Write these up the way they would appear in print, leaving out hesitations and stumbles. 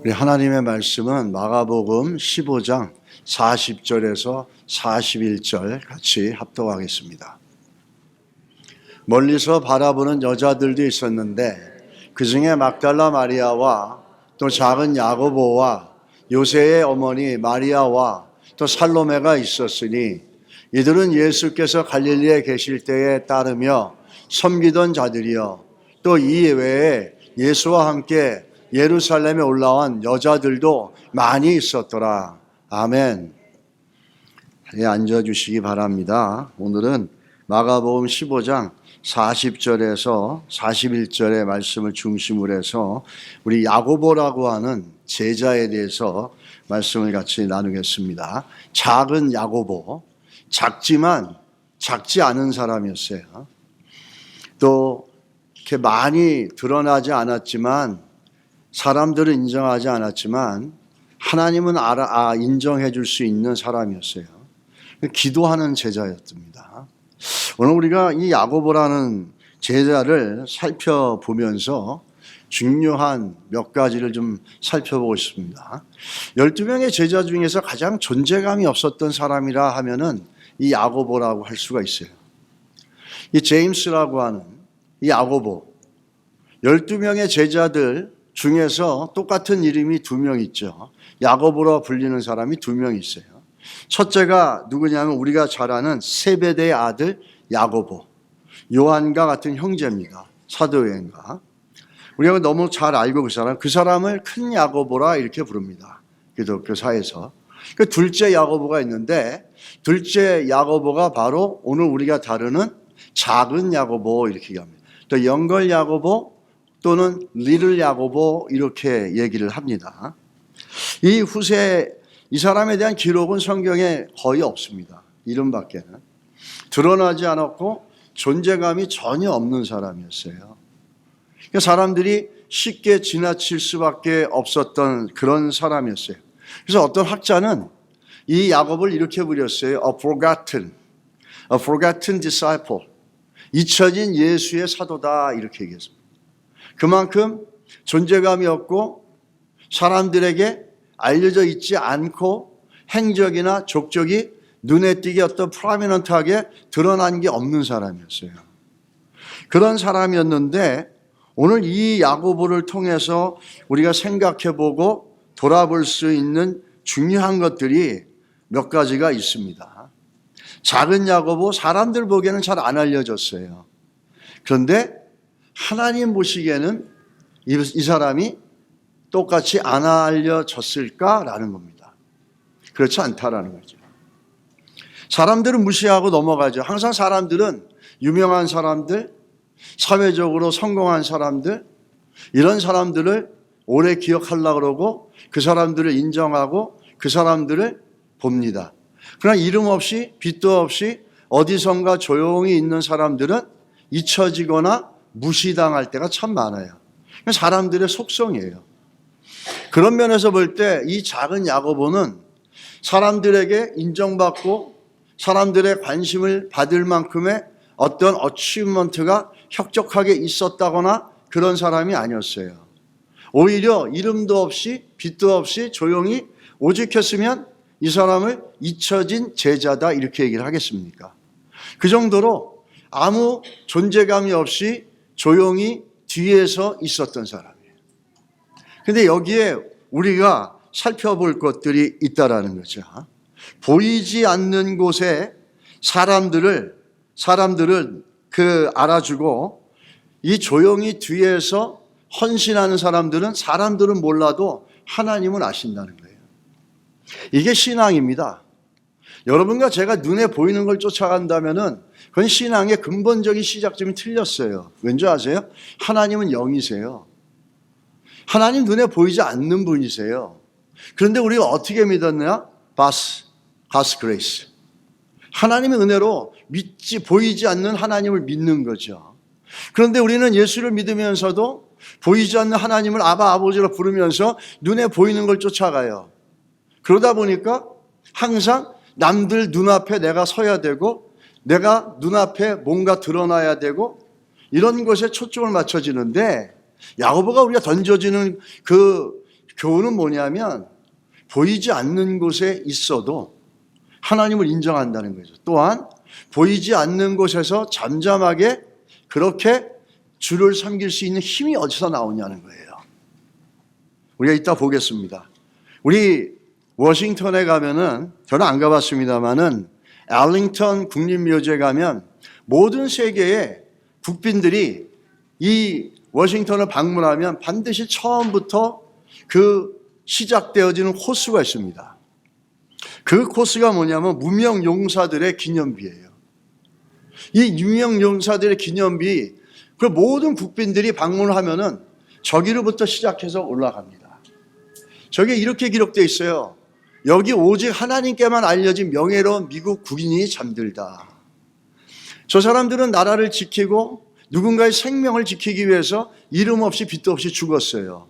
우리 하나님의 말씀은 마가복음 15장 40절에서 41절 같이 합독하겠습니다. 멀리서 바라보는 여자들도 있었는데 그 중에 막달라 마리아와 또 작은 야고보와 요새의 어머니 마리아와 또 살로메가 있었으니 이들은 예수께서 갈릴리에 계실 때에 따르며 섬기던 자들이요 또 이 외에 예수와 함께 예루살렘에 올라온 여자들도 많이 있었더라. 아멘. 앉아주시기 바랍니다. 오늘은 마가복음 15장 40절에서 41절의 말씀을 중심으로 해서 우리 야고보라고 하는 제자에 대해서 말씀을 같이 나누겠습니다. 작은 야고보, 작지만 작지 않은 사람이었어요. 또 이렇게 많이 드러나지 않았지만 사람들은 인정하지 않았지만 하나님은 인정해 줄 수 있는 사람이었어요. 기도하는 제자였습니다. 오늘 우리가 이 야고보라는 제자를 살펴보면서 중요한 몇 가지를 좀 살펴보고 싶습니다. 12명의 제자 중에서 가장 존재감이 없었던 사람이라 하면은 이 야고보라고 할 수가 있어요. 이 제임스라고 하는 이 야고보, 12명의 제자들 중에서 똑같은 이름이 2명 있죠. 야고보로 불리는 사람이 2명 있어요. 첫째가 누구냐면 우리가 잘 아는 세베대의 아들 야고보, 요한과 같은 형제입니다. 사도행과. 우리가 너무 잘 알고 그 사람을 큰 야고보라 이렇게 부릅니다. 기독교사에서. 그 둘째 야고보가 있는데 둘째 야고보가 바로 오늘 우리가 다루는 작은 야고보 이렇게 얘기합니다. 또 영걸 야고보 또는 리를 야고보 이렇게 얘기를 합니다. 이 후세 이 사람에 대한 기록은 성경에 거의 없습니다. 이름밖에는 드러나지 않았고 존재감이 전혀 없는 사람이었어요. 그러니까 사람들이 쉽게 지나칠 수밖에 없었던 그런 사람이었어요. 그래서 어떤 학자는 이 야고보를 이렇게 부렸어요. A forgotten disciple. 잊혀진 예수의 사도다 이렇게 얘기했습니다. 그만큼 존재감이 없고 사람들에게 알려져 있지 않고 행적이나 족적이 눈에 띄게 어떤 프라미넌트하게 드러난 게 없는 사람이었어요. 그런 사람이었는데 오늘 이 야고보를 통해서 우리가 생각해보고 돌아볼 수 있는 중요한 것들이 몇 가지가 있습니다. 작은 야고보 사람들 보기에는 잘 안 알려졌어요. 그런데 하나님 보시기에는 이 사람이 똑같이 안 알려졌을까라는 겁니다. 그렇지 않다라는 거죠. 사람들은 무시하고 넘어가죠. 항상 사람들은 유명한 사람들, 사회적으로 성공한 사람들, 이런 사람들을 오래 기억하려고 그러고 그 사람들을 인정하고 그 사람들을 봅니다. 그러나 이름 없이 빚도 없이 어디선가 조용히 있는 사람들은 잊혀지거나 무시당할 때가 참 많아요. 사람들의 속성이에요. 그런 면에서 볼 때 이 작은 야고보는 사람들에게 인정받고 사람들의 관심을 받을 만큼의 어떤 어치먼트가 혁적하게 있었다거나 그런 사람이 아니었어요. 오히려 이름도 없이 빚도 없이 조용히 오직했으면 이 사람을 잊혀진 제자다 이렇게 얘기를 하겠습니까? 그 정도로 아무 존재감이 없이 조용히 뒤에서 있었던 사람이에요. 근데 여기에 우리가 살펴볼 것들이 있다라는 거죠. 보이지 않는 곳에 사람들을 알아주고 이 조용히 뒤에서 헌신하는 사람들은 몰라도 하나님은 아신다는 거예요. 이게 신앙입니다. 여러분과 제가 눈에 보이는 걸 쫓아간다면은 그건 신앙의 근본적인 시작점이 틀렸어요. 왠지 아세요? 하나님은 영이세요. 하나님 눈에 보이지 않는 분이세요. 그런데 우리가 어떻게 믿었냐? God's grace. 하나님의 은혜로 보이지 않는 하나님을 믿는 거죠. 그런데 우리는 예수를 믿으면서도 보이지 않는 하나님을 아버지로 부르면서 눈에 보이는 걸 쫓아가요. 그러다 보니까 항상 남들 눈앞에 내가 서야 되고 내가 눈앞에 뭔가 드러나야 되고 이런 것에 초점을 맞춰지는데 야고보가 우리가 던져지는 그 교훈은 뭐냐면 보이지 않는 곳에 있어도 하나님을 인정한다는 거죠. 또한 보이지 않는 곳에서 잠잠하게 그렇게 주를 섬길 수 있는 힘이 어디서 나오냐는 거예요. 우리가 이따 보겠습니다. 우리 워싱턴에 가면은, 저는 안 가봤습니다만은 알링턴 국립묘지에 가면 모든 세계의 국빈들이 이 워싱턴을 방문하면 반드시 처음부터 그 시작되어지는 코스가 있습니다. 그 코스가 뭐냐면 무명 용사들의 기념비예요. 이 유명 용사들의 기념비, 그 모든 국빈들이 방문을 하면은 저기로부터 시작해서 올라갑니다. 저게 이렇게 기록되어 있어요. 여기 오직 하나님께만 알려진 명예로운 미국 국인이 잠들다. 저 사람들은 나라를 지키고 누군가의 생명을 지키기 위해서 이름 없이 빚도 없이 죽었어요.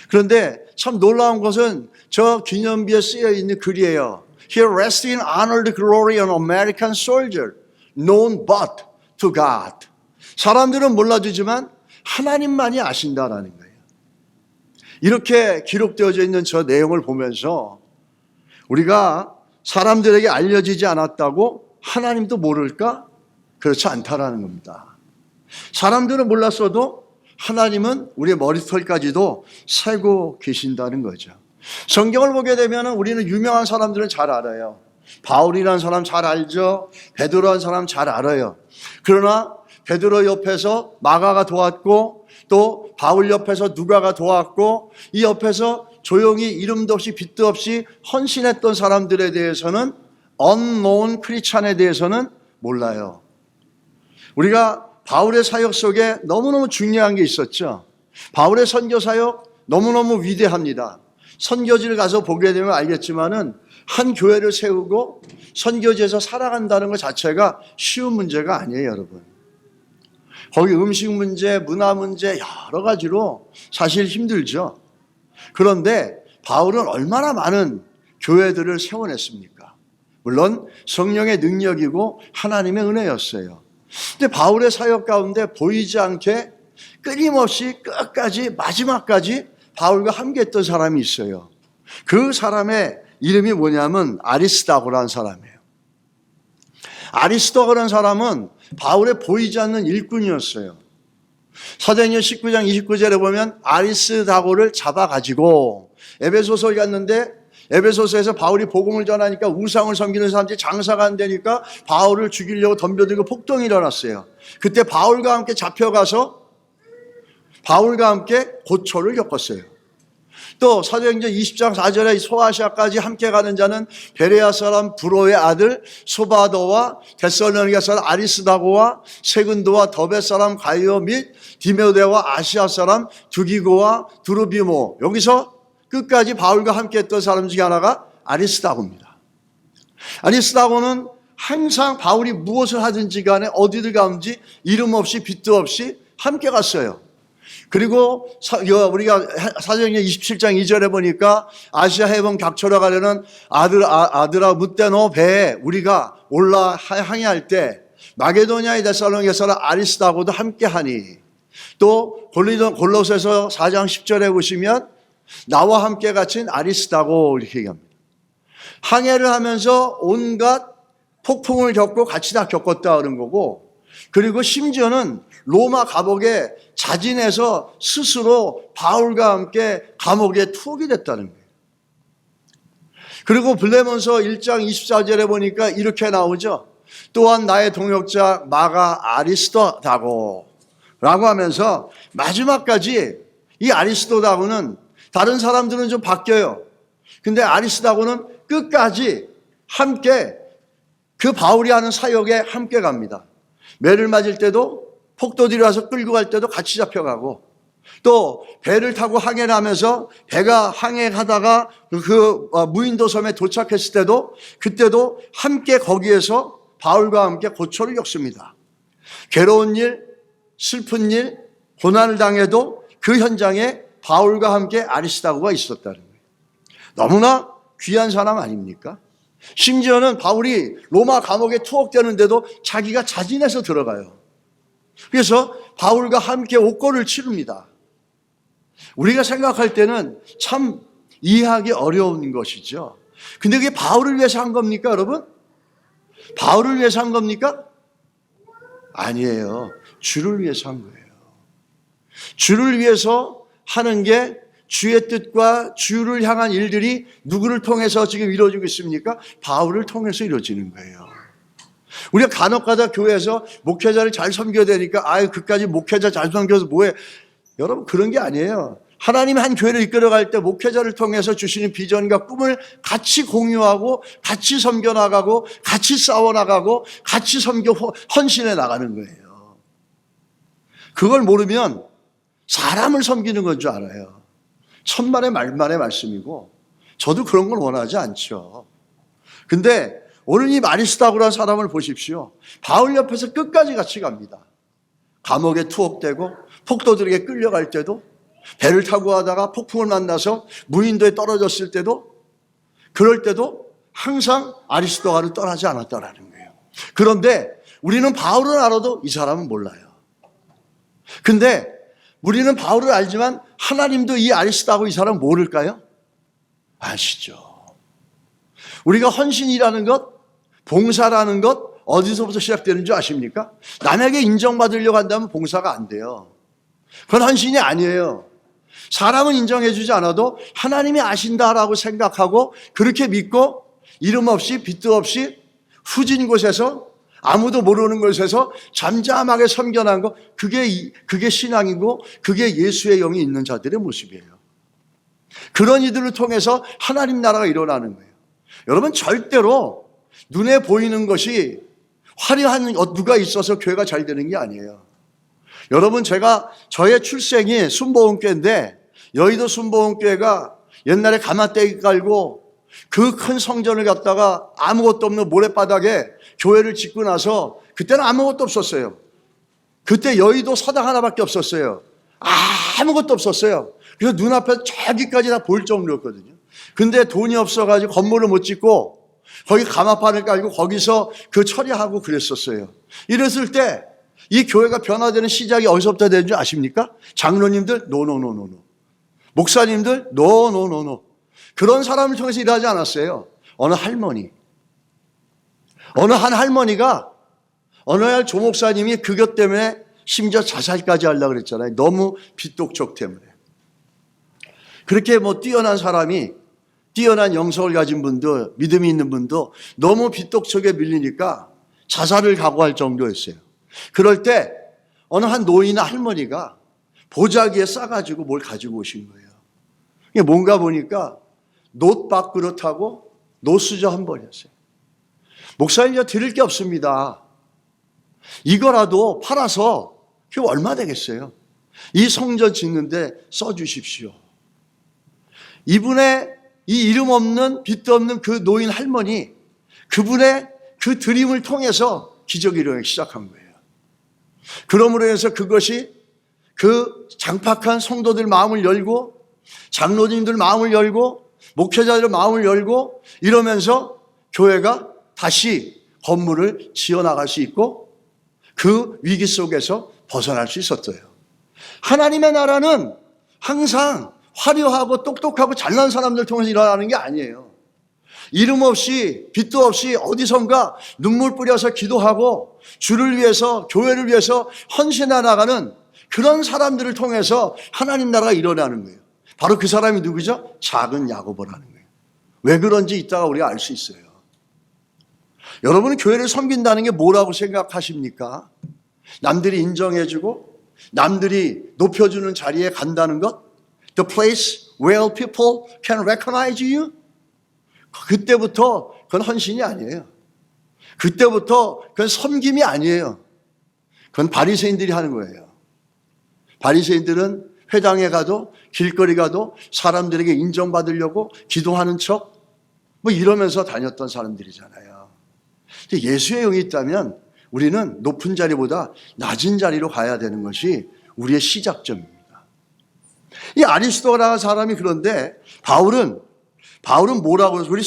그런데 참 놀라운 것은 저 기념비에 쓰여 있는 글이에요. Here rests in honored glory an American soldier, known but to God. 사람들은 몰라주지만 하나님만이 아신다라는 거예요. 이렇게 기록되어져 있는 저 내용을 보면서 우리가 사람들에게 알려지지 않았다고 하나님도 모를까? 그렇지 않다라는 겁니다. 사람들은 몰랐어도 하나님은 우리의 머리털까지도 세고 계신다는 거죠. 성경을 보게 되면 우리는 유명한 사람들은 잘 알아요. 바울이라는 사람 잘 알죠. 베드로라는 사람 잘 알아요. 그러나 베드로 옆에서 마가가 도왔고 또 바울 옆에서 누가가 도왔고 이 옆에서 조용히 이름도 없이 빚도 없이 헌신했던 사람들에 대해서는 unknown 크리스찬에 대해서는 몰라요. 우리가 바울의 사역 속에 너무너무 중요한 게 있었죠. 바울의 선교 사역 너무너무 위대합니다. 선교지를 가서 보게 되면 알겠지만은 한 교회를 세우고 선교지에서 살아간다는 것 자체가 쉬운 문제가 아니에요, 여러분. 거기 음식 문제, 문화 문제 여러 가지로 사실 힘들죠. 그런데 바울은 얼마나 많은 교회들을 세워냈습니까? 물론 성령의 능력이고 하나님의 은혜였어요. 근데 바울의 사역 가운데 보이지 않게 끊임없이 끝까지 마지막까지 바울과 함께 했던 사람이 있어요. 그 사람의 이름이 뭐냐면 아리스다고라는 사람이에요. 아리스도거라는 사람은 바울의 보이지 않는 일꾼이었어요. 사도행전 19장 29절에 보면 아리스다고를 잡아가지고 에베소서에 갔는데 에베소서에서 바울이 복음을 전하니까 우상을 섬기는 사람들이 장사가 안 되니까 바울을 죽이려고 덤벼들고 폭동이 일어났어요. 그때 바울과 함께 잡혀가서 바울과 함께 고초를 겪었어요. 또 사도행전 20장 4절에 소아시아까지 함께 가는 자는 베레아 사람 브로의 아들 소바도와 데살로니가 사람 아리스다고와 세근도와 더베 사람 가이오 및 디메오데와 아시아 사람 두기고와 두루비모, 여기서 끝까지 바울과 함께 했던 사람 중에 하나가 아리스다고입니다. 아리스다고는 항상 바울이 무엇을 하든지 간에 어디를 가든지 이름 없이 빚도 없이 함께 갔어요. 그리고 우리가 사도행전 27장 2절에 보니까 아시아 해변 각초로 가려는 아드라 묻데노 배에 우리가 올라 항해할 때 마게도냐의 데살로니가 사람 아리스다고도 함께하니, 또 골로새서 4장 10절에 보시면 나와 함께 갇힌 아리스다고 이렇게 얘기합니다. 항해를 하면서 온갖 폭풍을 겪고 같이 다 겪었다 그런 거고, 그리고 심지어는 로마 감옥에 자진해서 스스로 바울과 함께 감옥에 투옥이 됐다는 거예요. 그리고 빌레몬서 1장 24절에 보니까 이렇게 나오죠. 또한 나의 동역자 마가 아리스도다고 라고 하면서 마지막까지 이 아리스도다고는 다른 사람들은 좀 바뀌어요. 근데 아리스도다고는 끝까지 함께 그 바울이 하는 사역에 함께 갑니다. 매를 맞을 때도 폭도들이 와서 끌고 갈 때도 같이 잡혀가고, 또 배를 타고 항해를 하면서 배가 항해하다가 그 무인도 섬에 도착했을 때도 그때도 함께 거기에서 바울과 함께 고초를 겪습니다. 괴로운 일, 슬픈 일, 고난을 당해도 그 현장에 바울과 함께 아리스다고가 있었다는 거예요. 너무나 귀한 사람 아닙니까? 심지어는 바울이 로마 감옥에 투옥되는데도 자기가 자진해서 들어가요. 그래서 바울과 함께 옥고를 치릅니다. 우리가 생각할 때는 참 이해하기 어려운 것이죠. 근데 그게 바울을 위해서 한 겁니까, 여러분? 바울을 위해서 한 겁니까? 아니에요. 주를 위해서 한 거예요. 주를 위해서 하는 게 주의 뜻과 주를 향한 일들이 누구를 통해서 지금 이루어지고 있습니까? 바울을 통해서 이루어지는 거예요. 우리가 간혹가다 교회에서 목회자를 잘 섬겨야 되니까 아유 그까지 목회자 잘 섬겨서 뭐해. 여러분 그런 게 아니에요. 하나님이 한 교회를 이끌어갈 때 목회자를 통해서 주시는 비전과 꿈을 같이 공유하고 같이 섬겨나가고 같이 싸워나가고 같이 섬겨 헌신해 나가는 거예요. 그걸 모르면 사람을 섬기는 건 줄 알아요. 천만의 말만의 말씀이고 저도 그런 걸 원하지 않죠. 근데 오늘 이 마리스타고라는 사람을 보십시오. 바울 옆에서 끝까지 같이 갑니다. 감옥에 투옥되고 폭도들에게 끌려갈 때도 배를 타고 가다가 폭풍을 만나서 무인도에 떨어졌을 때도 그럴 때도 항상 아리스도가를 떠나지 않았다라는 거예요. 그런데 우리는 바울을 알아도 이 사람은 몰라요. 근데 우리는 바울을 알지만 하나님도 이 아리스도하고 이 사람 모를까요? 아시죠. 우리가 헌신이라는 것, 봉사라는 것 어디서부터 시작되는 줄 아십니까? 남에게 인정받으려고 한다면 봉사가 안 돼요. 그건 헌신이 아니에요. 사람은 인정해 주지 않아도 하나님이 아신다라고 생각하고 그렇게 믿고 이름 없이 빚도 없이 후진 곳에서 아무도 모르는 곳에서 잠잠하게 섬겨난 거 그게 신앙이고 그게 예수의 영이 있는 자들의 모습이에요. 그런 이들을 통해서 하나님 나라가 일어나는 거예요. 여러분 절대로 눈에 보이는 것이 화려한 누가 있어서 교회가 잘 되는 게 아니에요. 여러분 저의 출생이 순복음교회인데 여의도 순복음교회가 옛날에 가마떼기 깔고 그 큰 성전을 갖다가 아무것도 없는 모래바닥에 교회를 짓고 나서 그때는 아무것도 없었어요. 그때 여의도 서당 하나밖에 없었어요. 아무것도 없었어요. 그래서 눈앞에 저기까지 다 보일 정도였거든요. 근데 돈이 없어가지고 건물을 못 짓고 거기 가마판을 깔고 거기서 그 처리하고 그랬었어요. 이랬을 때 이 교회가 변화되는 시작이 어디서부터 되는 줄 아십니까? 장로님들 노노노노노, 목사님들 노노노노, 그런 사람을 통해서 일하지 않았어요. 어느 한 할머니가 어느 날 조목사님이 그것 때문에 심지어 자살까지 하려고 그랬잖아요. 너무 빚독촉 때문에. 그렇게 뛰어난 사람이, 뛰어난 영성을 가진 분도, 믿음이 있는 분도 너무 빚독촉에 밀리니까 자살을 각오할 정도였어요. 그럴 때 어느 한 노인의 할머니가 보자기에 싸가지고 뭘 가지고 오신 거예요. 이게 뭔가 보니까 놋밥그릇하고 놋수저 한 벌이었어요. 목사님, 드릴 게 없습니다. 이거라도 팔아서 그게 얼마 되겠어요? 이 성전 짓는데 써주십시오. 이분의 이 이름 없는 빚도 없는 그 노인 할머니, 그분의 그 드림을 통해서 기적이 일어나기 시작한 거예요. 그러므로 해서 그것이 그 장팍한 성도들 마음을 열고 장로님들 마음을 열고 목회자들 마음을 열고 이러면서 교회가 다시 건물을 지어나갈 수 있고 그 위기 속에서 벗어날 수 있었어요. 하나님의 나라는 항상 화려하고 똑똑하고 잘난 사람들 통해서 일어나는 게 아니에요. 이름 없이 빚도 없이 어디선가 눈물 뿌려서 기도하고 주를 위해서 교회를 위해서 헌신해 나가는 그런 사람들을 통해서 하나님 나라가 일어나는 거예요. 바로 그 사람이 누구죠? 작은 야고보라는 거예요. 왜 그런지 이따가 우리가 알 수 있어요. 여러분은 교회를 섬긴다는 게 뭐라고 생각하십니까? 남들이 인정해주고 남들이 높여주는 자리에 간다는 것? The place where people can recognize you? 그때부터 그건 헌신이 아니에요. 그때부터 그건 섬김이 아니에요. 그건 바리새인들이 하는 거예요. 바리새인들은 회당에 가도 길거리 가도 사람들에게 인정받으려고 기도하는 척 이러면서 다녔던 사람들이잖아요. 근데 예수의 영이 있다면 우리는 높은 자리보다 낮은 자리로 가야 되는 것이 우리의 시작점입니다. 이 아리스도라는 사람이 그런데 바울은 뭐라고 해서 우리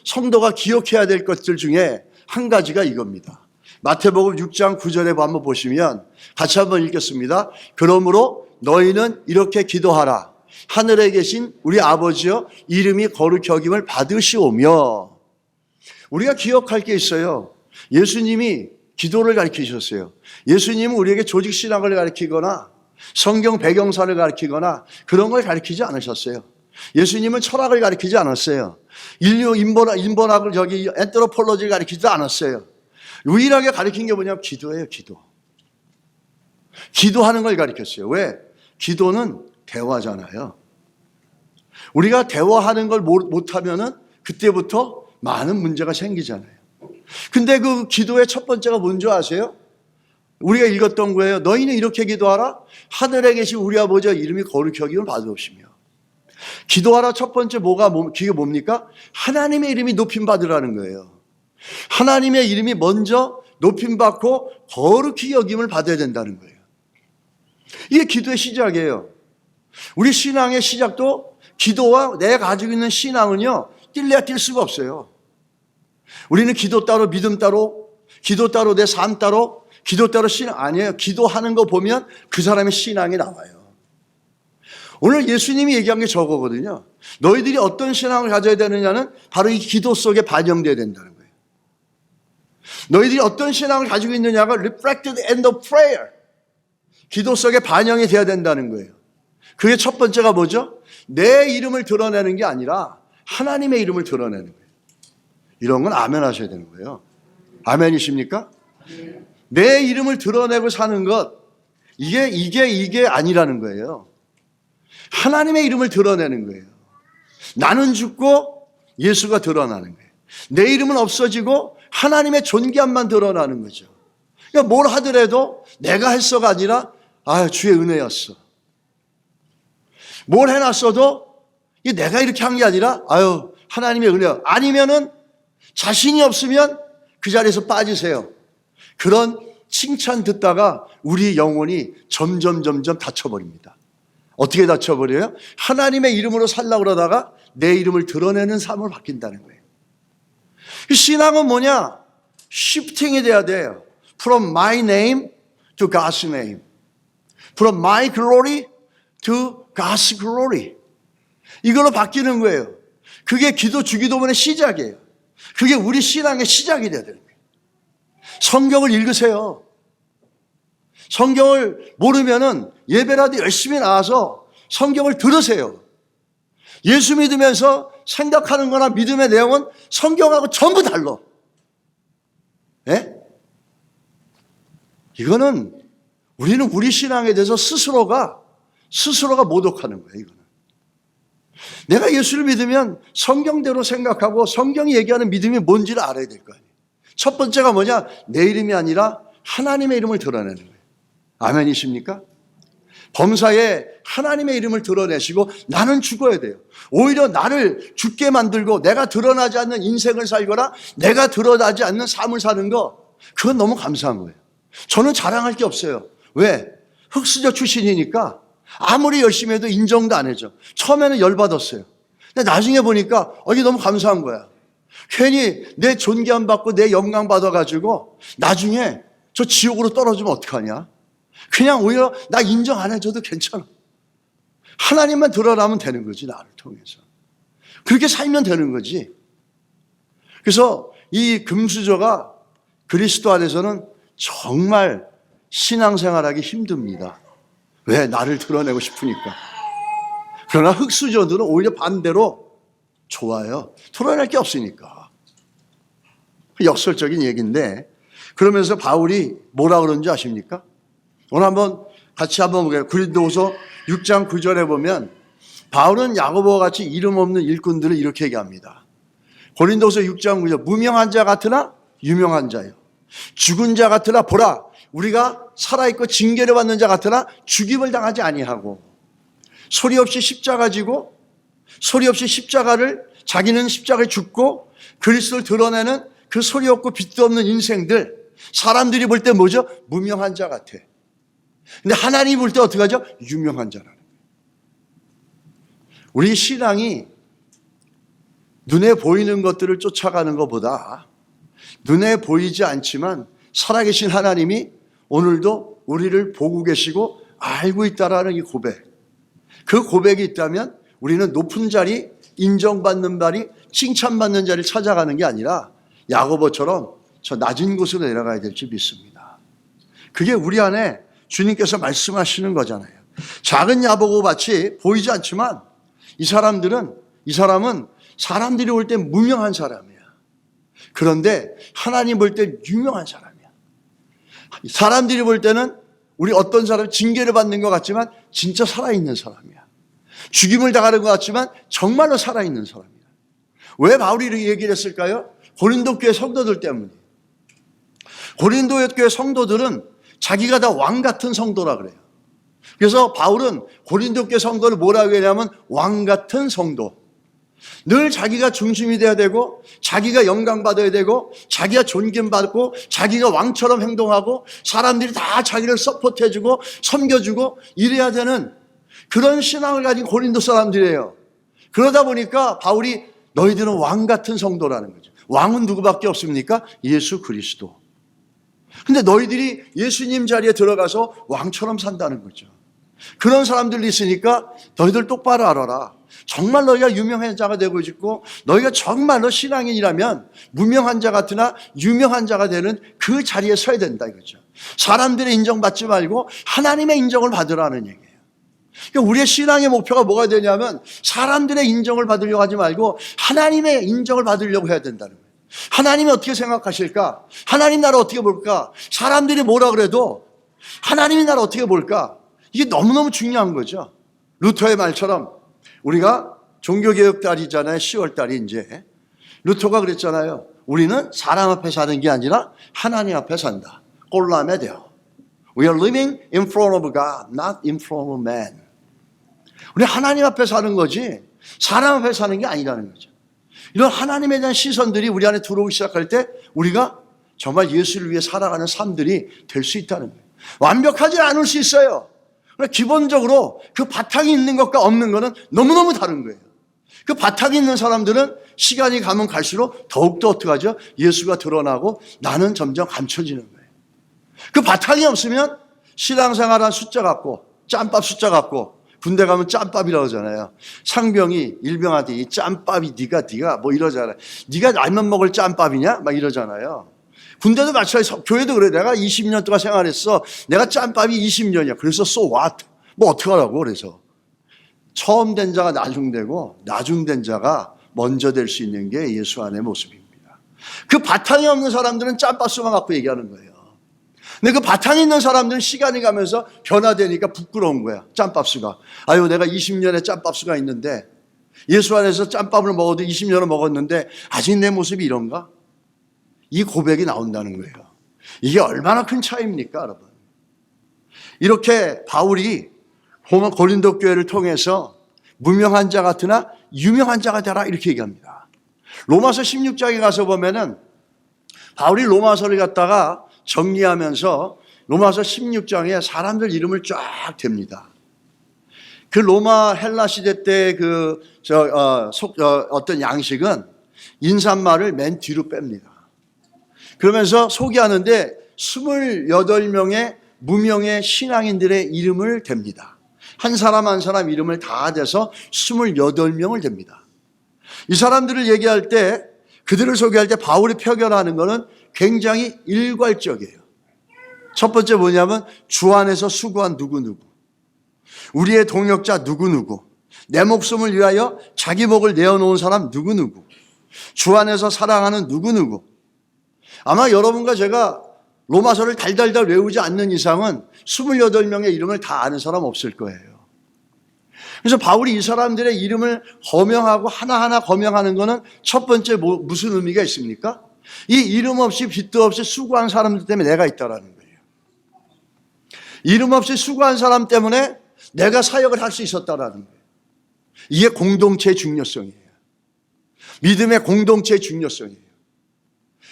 성도가 기억해야 될 것들 중에 한 가지가 이겁니다. 마태복음 6장 9절에 한번 보시면 같이 한번 읽겠습니다. 그러므로 너희는 이렇게 기도하라. 하늘에 계신 우리 아버지여 이름이 거룩히 여김을 받으시오며. 우리가 기억할 게 있어요. 예수님이 기도를 가르치셨어요. 예수님은 우리에게 조직신학을 가르치거나 성경 배경사를 가르치거나 그런 걸 가르치지 않으셨어요. 예수님은 철학을 가르치지 않았어요. 인류 인본학을 엔트로폴로지를 가르치지도 않았어요. 유일하게 가르친 게 뭐냐면 기도예요. 기도하는 걸 가르쳤어요. 왜? 기도는 대화잖아요. 우리가 대화하는 걸 못하면은 그때부터 많은 문제가 생기잖아요. 근데 그 기도의 첫 번째가 뭔지 아세요? 우리가 읽었던 거예요. 너희는 이렇게 기도하라. 하늘에 계신 우리 아버지의 이름이 거룩히 여김을 받으시며. 기도하라 첫 번째 그게 뭡니까? 하나님의 이름이 높임 받으라는 거예요. 하나님의 이름이 먼저 높임 받고 거룩히 여김을 받아야 된다는 거예요. 이게 기도의 시작이에요. 우리 신앙의 시작도 기도와 내가 가지고 있는 신앙은요, 뛸래야 뛸 수가 없어요. 우리는 기도 따로 믿음 따로, 기도 따로 내 삶 따로, 기도 따로 신앙 아니에요. 기도하는 거 보면 그 사람의 신앙이 나와요. 오늘 예수님이 얘기한 게 저거거든요. 너희들이 어떤 신앙을 가져야 되느냐는 바로 이 기도 속에 반영돼야 된다는 거예요. 너희들이 어떤 신앙을 가지고 있느냐가 reflected in the prayer. 기도 속에 반영이 돼야 된다는 거예요. 그게 첫 번째가 뭐죠? 내 이름을 드러내는 게 아니라 하나님의 이름을 드러내는 거예요. 이런 건 아멘 하셔야 되는 거예요. 아멘이십니까? 내 이름을 드러내고 사는 것, 이게 아니라는 거예요. 하나님의 이름을 드러내는 거예요. 나는 죽고 예수가 드러나는 거예요. 내 이름은 없어지고 하나님의 존귀함만 드러나는 거죠. 그러니까 뭘 하더라도 내가 했어가 아니라 주의 은혜였어. 뭘 해놨어도 이게 내가 이렇게 한 게 아니라 하나님의 은혜야. 아니면은 자신이 없으면 그 자리에서 빠지세요. 그런 칭찬 듣다가 우리 영혼이 점점 닫혀버립니다. 어떻게 닫혀버려요? 하나님의 이름으로 살려고 그러다가 내 이름을 드러내는 삶을 바뀐다는 거예요. 신앙은 뭐냐? 시프팅이 돼야 돼요. From my name to God's name. From my glory to God's glory. 이걸로 바뀌는 거예요. 그게 기도 주기도문의 시작이에요. 그게 우리 신앙의 시작이 돼야 되는 거예요. 성경을 읽으세요. 성경을 모르면은 예배라도 열심히 나와서 성경을 들으세요. 예수 믿으면서 생각하는 거나 믿음의 내용은 성경하고 전부 달라. 예? 이거는 우리는 우리 신앙에 대해서 스스로가 모독하는 거예요. 이거는. 내가 예수를 믿으면 성경대로 생각하고 성경이 얘기하는 믿음이 뭔지를 알아야 될 거 아니에요. 첫 번째가 뭐냐? 내 이름이 아니라 하나님의 이름을 드러내는 거예요. 아멘이십니까? 범사에 하나님의 이름을 드러내시고 나는 죽어야 돼요. 오히려 나를 죽게 만들고 내가 드러나지 않는 인생을 살거나 내가 드러나지 않는 삶을 사는 거, 그건 너무 감사한 거예요. 저는 자랑할 게 없어요. 왜? 흑수저 출신이니까 아무리 열심히 해도 인정도 안 해줘. 처음에는 열받았어요. 근데 나중에 보니까 이게 너무 감사한 거야. 괜히 내 존귀함 받고 내 영광 받아가지고 나중에 저 지옥으로 떨어지면 어떡하냐? 그냥 오히려 나 인정 안 해줘도 괜찮아. 하나님만 드러나면 되는 거지, 나를 통해서. 그렇게 살면 되는 거지. 그래서 이 금수저가 그리스도 안에서는 정말 신앙생활하기 힘듭니다. 왜? 나를 드러내고 싶으니까. 그러나 흑수저들은 오히려 반대로 좋아요. 드러낼 게 없으니까. 역설적인 얘기인데, 그러면서 바울이 뭐라 그런지 아십니까? 오늘 같이 한번 보게요. 고린도후서 6장 9절에 보면 바울은 야고보와 같이 이름 없는 일꾼들을 이렇게 얘기합니다. 고린도후서 6장 9절, 무명한 자 같으나 유명한 자요. 죽은 자 같으나 보라, 우리가 살아있고 징계를 받는 자 같으나 죽임을 당하지 아니하고, 소리 없이 십자가 지고 소리 없이 자기는 십자가에 죽고 그리스도를 드러내는 그 소리 없고 빛도 없는 인생들, 사람들이 볼 때 뭐죠? 무명한 자 같아. 근데 하나님이 볼 때 어떻게 하죠? 유명한 자라는 거예요. 우리 신앙이 눈에 보이는 것들을 쫓아가는 것보다 눈에 보이지 않지만 살아계신 하나님이 오늘도 우리를 보고 계시고 알고 있다라는 이 고백. 그 고백이 있다면 우리는 높은 자리, 인정받는 자리, 칭찬받는 자리를 찾아가는 게 아니라 야고보처럼 저 낮은 곳으로 내려가야 될지 믿습니다. 그게 우리 안에 주님께서 말씀하시는 거잖아요. 작은 야고보밭이 보이지 않지만 이 사람은 사람들이 올 때 무명한 사람이야. 그런데 하나님 볼 때 유명한 사람이야. 사람들이 볼 때는 우리 어떤 사람 징계를 받는 것 같지만 진짜 살아있는 사람이야. 죽임을 당하는 것 같지만 정말로 살아있는 사람이야. 왜 바울이 이렇게 얘기를 했을까요? 고린도 교회 성도들 때문에. 고린도 교회 성도들은 자기가 다 왕 같은 성도라 그래요. 그래서 바울은 고린도 교회 성도를 뭐라고 하냐면 왕 같은 성도. 늘 자기가 중심이 돼야 되고 자기가 영광받아야 되고 자기가 존경받고 자기가 왕처럼 행동하고 사람들이 다 자기를 서포트해주고 섬겨주고 이래야 되는 그런 신앙을 가진 고린도 사람들이에요. 그러다 보니까 바울이 너희들은 왕 같은 성도라는 거죠. 왕은 누구밖에 없습니까? 예수 그리스도. 근데 너희들이 예수님 자리에 들어가서 왕처럼 산다는 거죠. 그런 사람들이 있으니까 너희들 똑바로 알아라. 정말 너희가 유명한 자가 되고 있고 너희가 정말로 신앙인이라면 무명한 자 같으나 유명한 자가 되는 그 자리에 서야 된다 이거죠. 사람들의 인정받지 말고 하나님의 인정을 받으라는 얘기예요. 그러니까 우리의 신앙의 목표가 뭐가 되냐면 사람들의 인정을 받으려고 하지 말고 하나님의 인정을 받으려고 해야 된다는 거예요. 하나님이 어떻게 생각하실까? 하나님 나를 어떻게 볼까? 사람들이 뭐라 그래도 하나님이 나를 어떻게 볼까? 이게 너무너무 중요한 거죠. 루터의 말처럼 우리가 종교개혁달이잖아요. 10월달이 이제. 루터가 그랬잖아요. 우리는 사람 앞에 사는 게 아니라 하나님 앞에 산다. 꼴라메 되어. We are living in front of God, not in front of man. 우리 하나님 앞에 사는 거지 사람 앞에 사는 게 아니라는 거죠. 이런 하나님에 대한 시선들이 우리 안에 들어오기 시작할 때 우리가 정말 예수를 위해 살아가는 삶들이 될 수 있다는 거예요. 완벽하지 않을 수 있어요. 그러나 기본적으로 그 바탕이 있는 것과 없는 것은 너무너무 다른 거예요. 그 바탕이 있는 사람들은 시간이 가면 갈수록 더욱더 어떻게 하죠? 예수가 드러나고 나는 점점 감춰지는 거예요. 그 바탕이 없으면 신앙생활한 숫자 같고 짬밥 숫자 같고 군대 가면 짬밥이라고 하잖아요. 상병이 일병한테 이 짬밥이 네가 뭐 이러잖아요. 네가 라면 먹을 짬밥이냐? 막 이러잖아요. 군대도 마찬가지로 교회도 그래. 내가 20년 동안 생활했어. 내가 짬밥이 20년이야. 그래서 so what? 뭐 어떡하라고 그래서. 처음 된 자가 나중되고 나중된 자가 먼저 될 수 있는 게 예수 안의 모습입니다. 그 바탕이 없는 사람들은 짬밥수만 갖고 얘기하는 거예요. 근데 그 바탕이 있는 사람들은 시간이 가면서 변화되니까 부끄러운 거야. 짬밥수가. 아유 내가 20년의 짬밥수가 있는데 예수 안에서 짬밥을 먹어도 20년을 먹었는데 아직 내 모습이 이런가? 이 고백이 나온다는 거예요. 이게 얼마나 큰 차이입니까 여러분. 이렇게 바울이 고린도 교회를 통해서 무명한 자 같으나 유명한 자가 되라 이렇게 얘기합니다. 로마서 16장에 가서 보면은 바울이 로마서를 갖다가 정리하면서 로마서 16장에 사람들 이름을 쫙 댑니다. 그 로마 헬라 시대 때 어떤 양식은 인사말을 맨 뒤로 뺍니다. 그러면서 소개하는데 28명의 무명의 신앙인들의 이름을 댑니다. 한 사람 한 사람 이름을 다 대서 28명을 댑니다. 이 사람들을 얘기할 때 그들을 소개할 때 바울이 표현하는 것은 굉장히 일괄적이에요. 첫 번째 뭐냐면 주 안에서 수고한 누구누구, 우리의 동역자 누구누구, 내 목숨을 위하여 자기 목을 내어놓은 사람 누구누구, 주 안에서 사랑하는 누구누구. 아마 여러분과 제가 로마서를 달달달 외우지 않는 이상은 28명의 이름을 다 아는 사람 없을 거예요. 그래서 바울이 이 사람들의 이름을 거명하고 하나하나 거명하는 것은 첫 번째 무슨 의미가 있습니까? 이 이름 없이 빚도 없이 수고한 사람들 때문에 내가 있다라는 거예요. 이름 없이 수고한 사람 때문에 내가 사역을 할 수 있었다라는 거예요. 이게 공동체의 중요성이에요. 믿음의 공동체의 중요성이에요.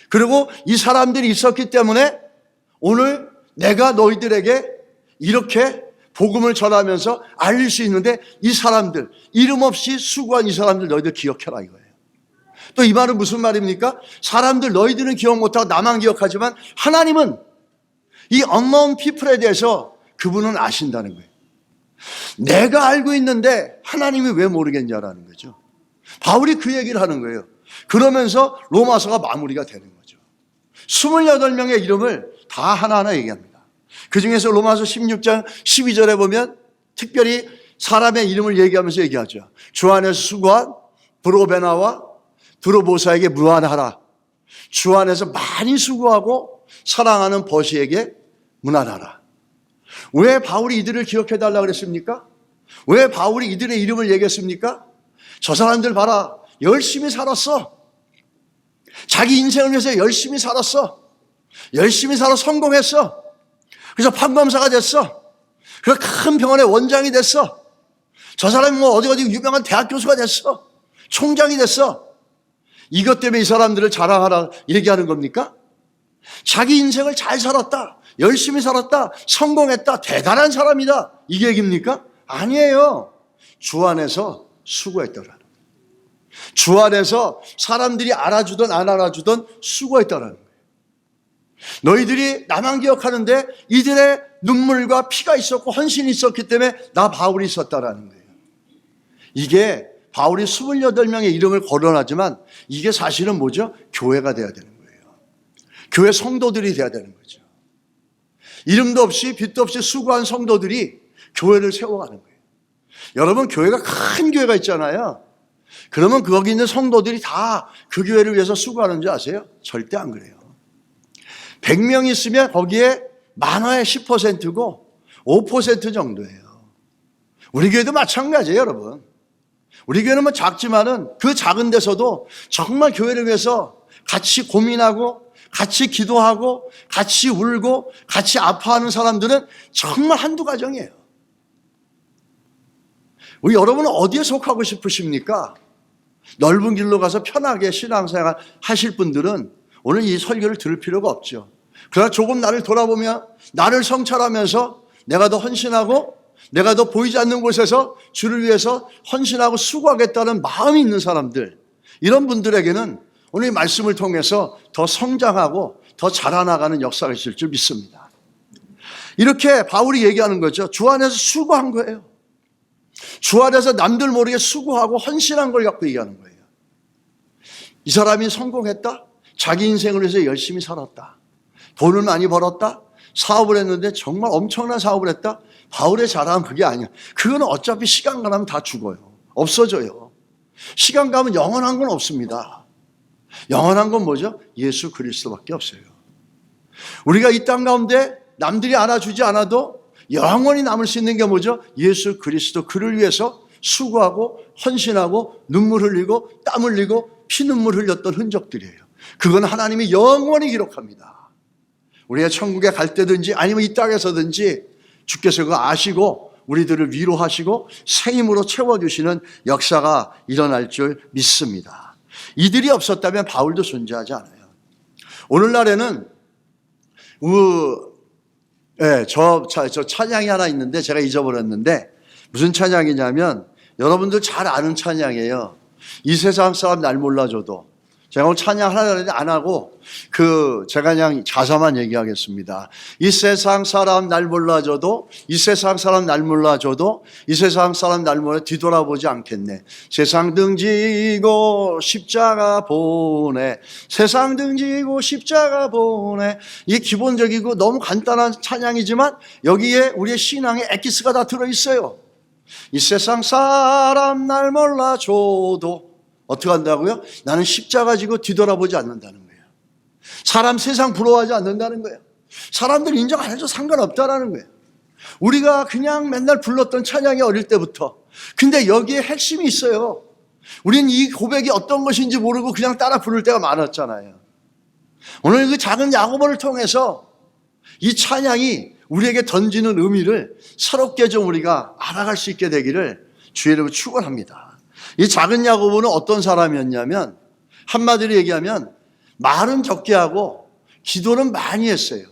그리고 이 사람들이 있었기 때문에 오늘 내가 너희들에게 이렇게 복음을 전하면서 알릴 수 있는데 이 사람들, 이름 없이 수고한 이 사람들 너희들 기억해라 이거예요. 또 이 말은 무슨 말입니까? 사람들 너희들은 기억 못하고 나만 기억하지만 하나님은 이 unknown people에 대해서 그분은 아신다는 거예요. 내가 알고 있는데 하나님이 왜 모르겠냐라는 거죠. 바울이 그 얘기를 하는 거예요. 그러면서 로마서가 마무리가 되는 거죠. 28명의 이름을 다 하나하나 얘기합니다. 그 중에서 로마서 16장 12절에 보면 특별히 사람의 이름을 얘기하면서 얘기하죠. 주 안에서 수고한 브로베나와 드로보사에게 무한하라. 주 안에서 많이 수고하고 사랑하는 버시에게 무난하라. 왜 바울이 이들을 기억해달라고 그랬습니까? 왜 바울이 이들의 이름을 얘기했습니까? 저 사람들 봐라. 열심히 살았어. 자기 인생을 위해서 열심히 살았어. 열심히 살아 성공했어. 그래서 판검사가 됐어. 그래서 큰 병원의 원장이 됐어. 저 사람이 뭐 어디 유명한 대학 교수가 됐어. 총장이 됐어. 이것 때문에 이 사람들을 자랑하라 얘기하는 겁니까? 자기 인생을 잘 살았다. 열심히 살았다. 성공했다. 대단한 사람이다. 이게 얘기입니까? 아니에요. 주 안에서 수고했더라. 주 안에서 사람들이 알아주든 안 알아주든 수고했다라는 거예요. 너희들이 나만 기억하는데 이들의 눈물과 피가 있었고 헌신이 있었기 때문에 나 바울이 있었다라는 거예요. 이게 바울이 28명의 이름을 거론하지만 이게 사실은 뭐죠? 교회가 돼야 되는 거예요. 교회 성도들이 돼야 되는 거죠. 이름도 없이 빛도 없이 수고한 성도들이 교회를 세워가는 거예요. 여러분, 교회가 큰 교회가 있잖아요. 그러면 거기 있는 성도들이 다 그 교회를 위해서 수고하는 줄 아세요? 절대 안 그래요. 100명 있으면 거기에 많아야 10%고 5% 정도예요. 우리 교회도 마찬가지예요, 여러분. 우리 교회는 뭐 작지만은 그 작은 데서도 정말 교회를 위해서 같이 고민하고 같이 기도하고 같이 울고 같이 아파하는 사람들은 정말 한두 가정이에요. 우리 여러분은 어디에 속하고 싶으십니까? 넓은 길로 가서 편하게 신앙생활 하실 분들은 오늘 이 설교를 들을 필요가 없죠. 그러나 조금 나를 돌아보며 나를 성찰하면서 내가 더 헌신하고 내가 더 보이지 않는 곳에서 주를 위해서 헌신하고 수고하겠다는 마음이 있는 사람들, 이런 분들에게는 오늘 이 말씀을 통해서 더 성장하고 더 자라나가는 역사가 있을 줄 믿습니다. 이렇게 바울이 얘기하는 거죠. 주 안에서 수고한 거예요. 주 안에서 남들 모르게 수고하고 헌신한 걸 갖고 얘기하는 거예요. 이 사람이 성공했다? 자기 인생을 위해서 열심히 살았다. 돈을 많이 벌었다? 사업을 했는데 정말 엄청난 사업을 했다? 바울의 자랑은 그게 아니야. 그건 어차피 시간 가면 다 죽어요. 없어져요. 시간 가면 영원한 건 없습니다. 영원한 건 뭐죠? 예수 그리스도밖에 없어요. 우리가 이 땅 가운데 남들이 알아주지 않아도 영원히 남을 수 있는 게 뭐죠? 예수 그리스도, 그를 위해서 수고하고 헌신하고 눈물 흘리고 땀 흘리고 피눈물 흘렸던 흔적들이에요. 그건 하나님이 영원히 기록합니다. 우리가 천국에 갈 때든지 아니면 이 땅에서든지 주께서 그거 아시고 우리들을 위로하시고 새 힘으로 채워주시는 역사가 일어날 줄 믿습니다. 이들이 없었다면 바울도 존재하지 않아요. 오늘날에는 저 찬양이 하나 있는데 제가 잊어버렸는데 무슨 찬양이냐면 여러분들 잘 아는 찬양이에요. 이 세상 사람 날 몰라줘도. 제가 오늘 찬양 하려는데 안 하고 제가 그냥 가사만 얘기하겠습니다. 이 세상 사람 날 몰라줘도, 이 세상 사람 날 몰라줘도, 이 세상 사람 날 몰라 뒤돌아보지 않겠네. 세상 등지고 십자가 보내, 세상 등지고 십자가 보내. 이게 기본적이고 너무 간단한 찬양이지만 여기에 우리의 신앙의 엑기스가 다 들어있어요. 이 세상 사람 날 몰라줘도 어떻게 한다고요? 나는 십자가 지고 뒤돌아보지 않는다는 거예요. 사람 세상 부러워하지 않는다는 거예요. 사람들 인정 안 해도 상관없다라는 거예요. 우리가 그냥 맨날 불렀던 찬양이 어릴 때부터. 근데 여기에 핵심이 있어요. 우리는 이 고백이 어떤 것인지 모르고 그냥 따라 부를 때가 많았잖아요. 오늘 그 작은 야고보를 통해서 이 찬양이 우리에게 던지는 의미를 새롭게 좀 우리가 알아갈 수 있게 되기를 주의 이름으로 축원합니다. 이 작은 야고보는 어떤 사람이었냐면 한마디로 얘기하면 말은 적게 하고 기도는 많이 했어요.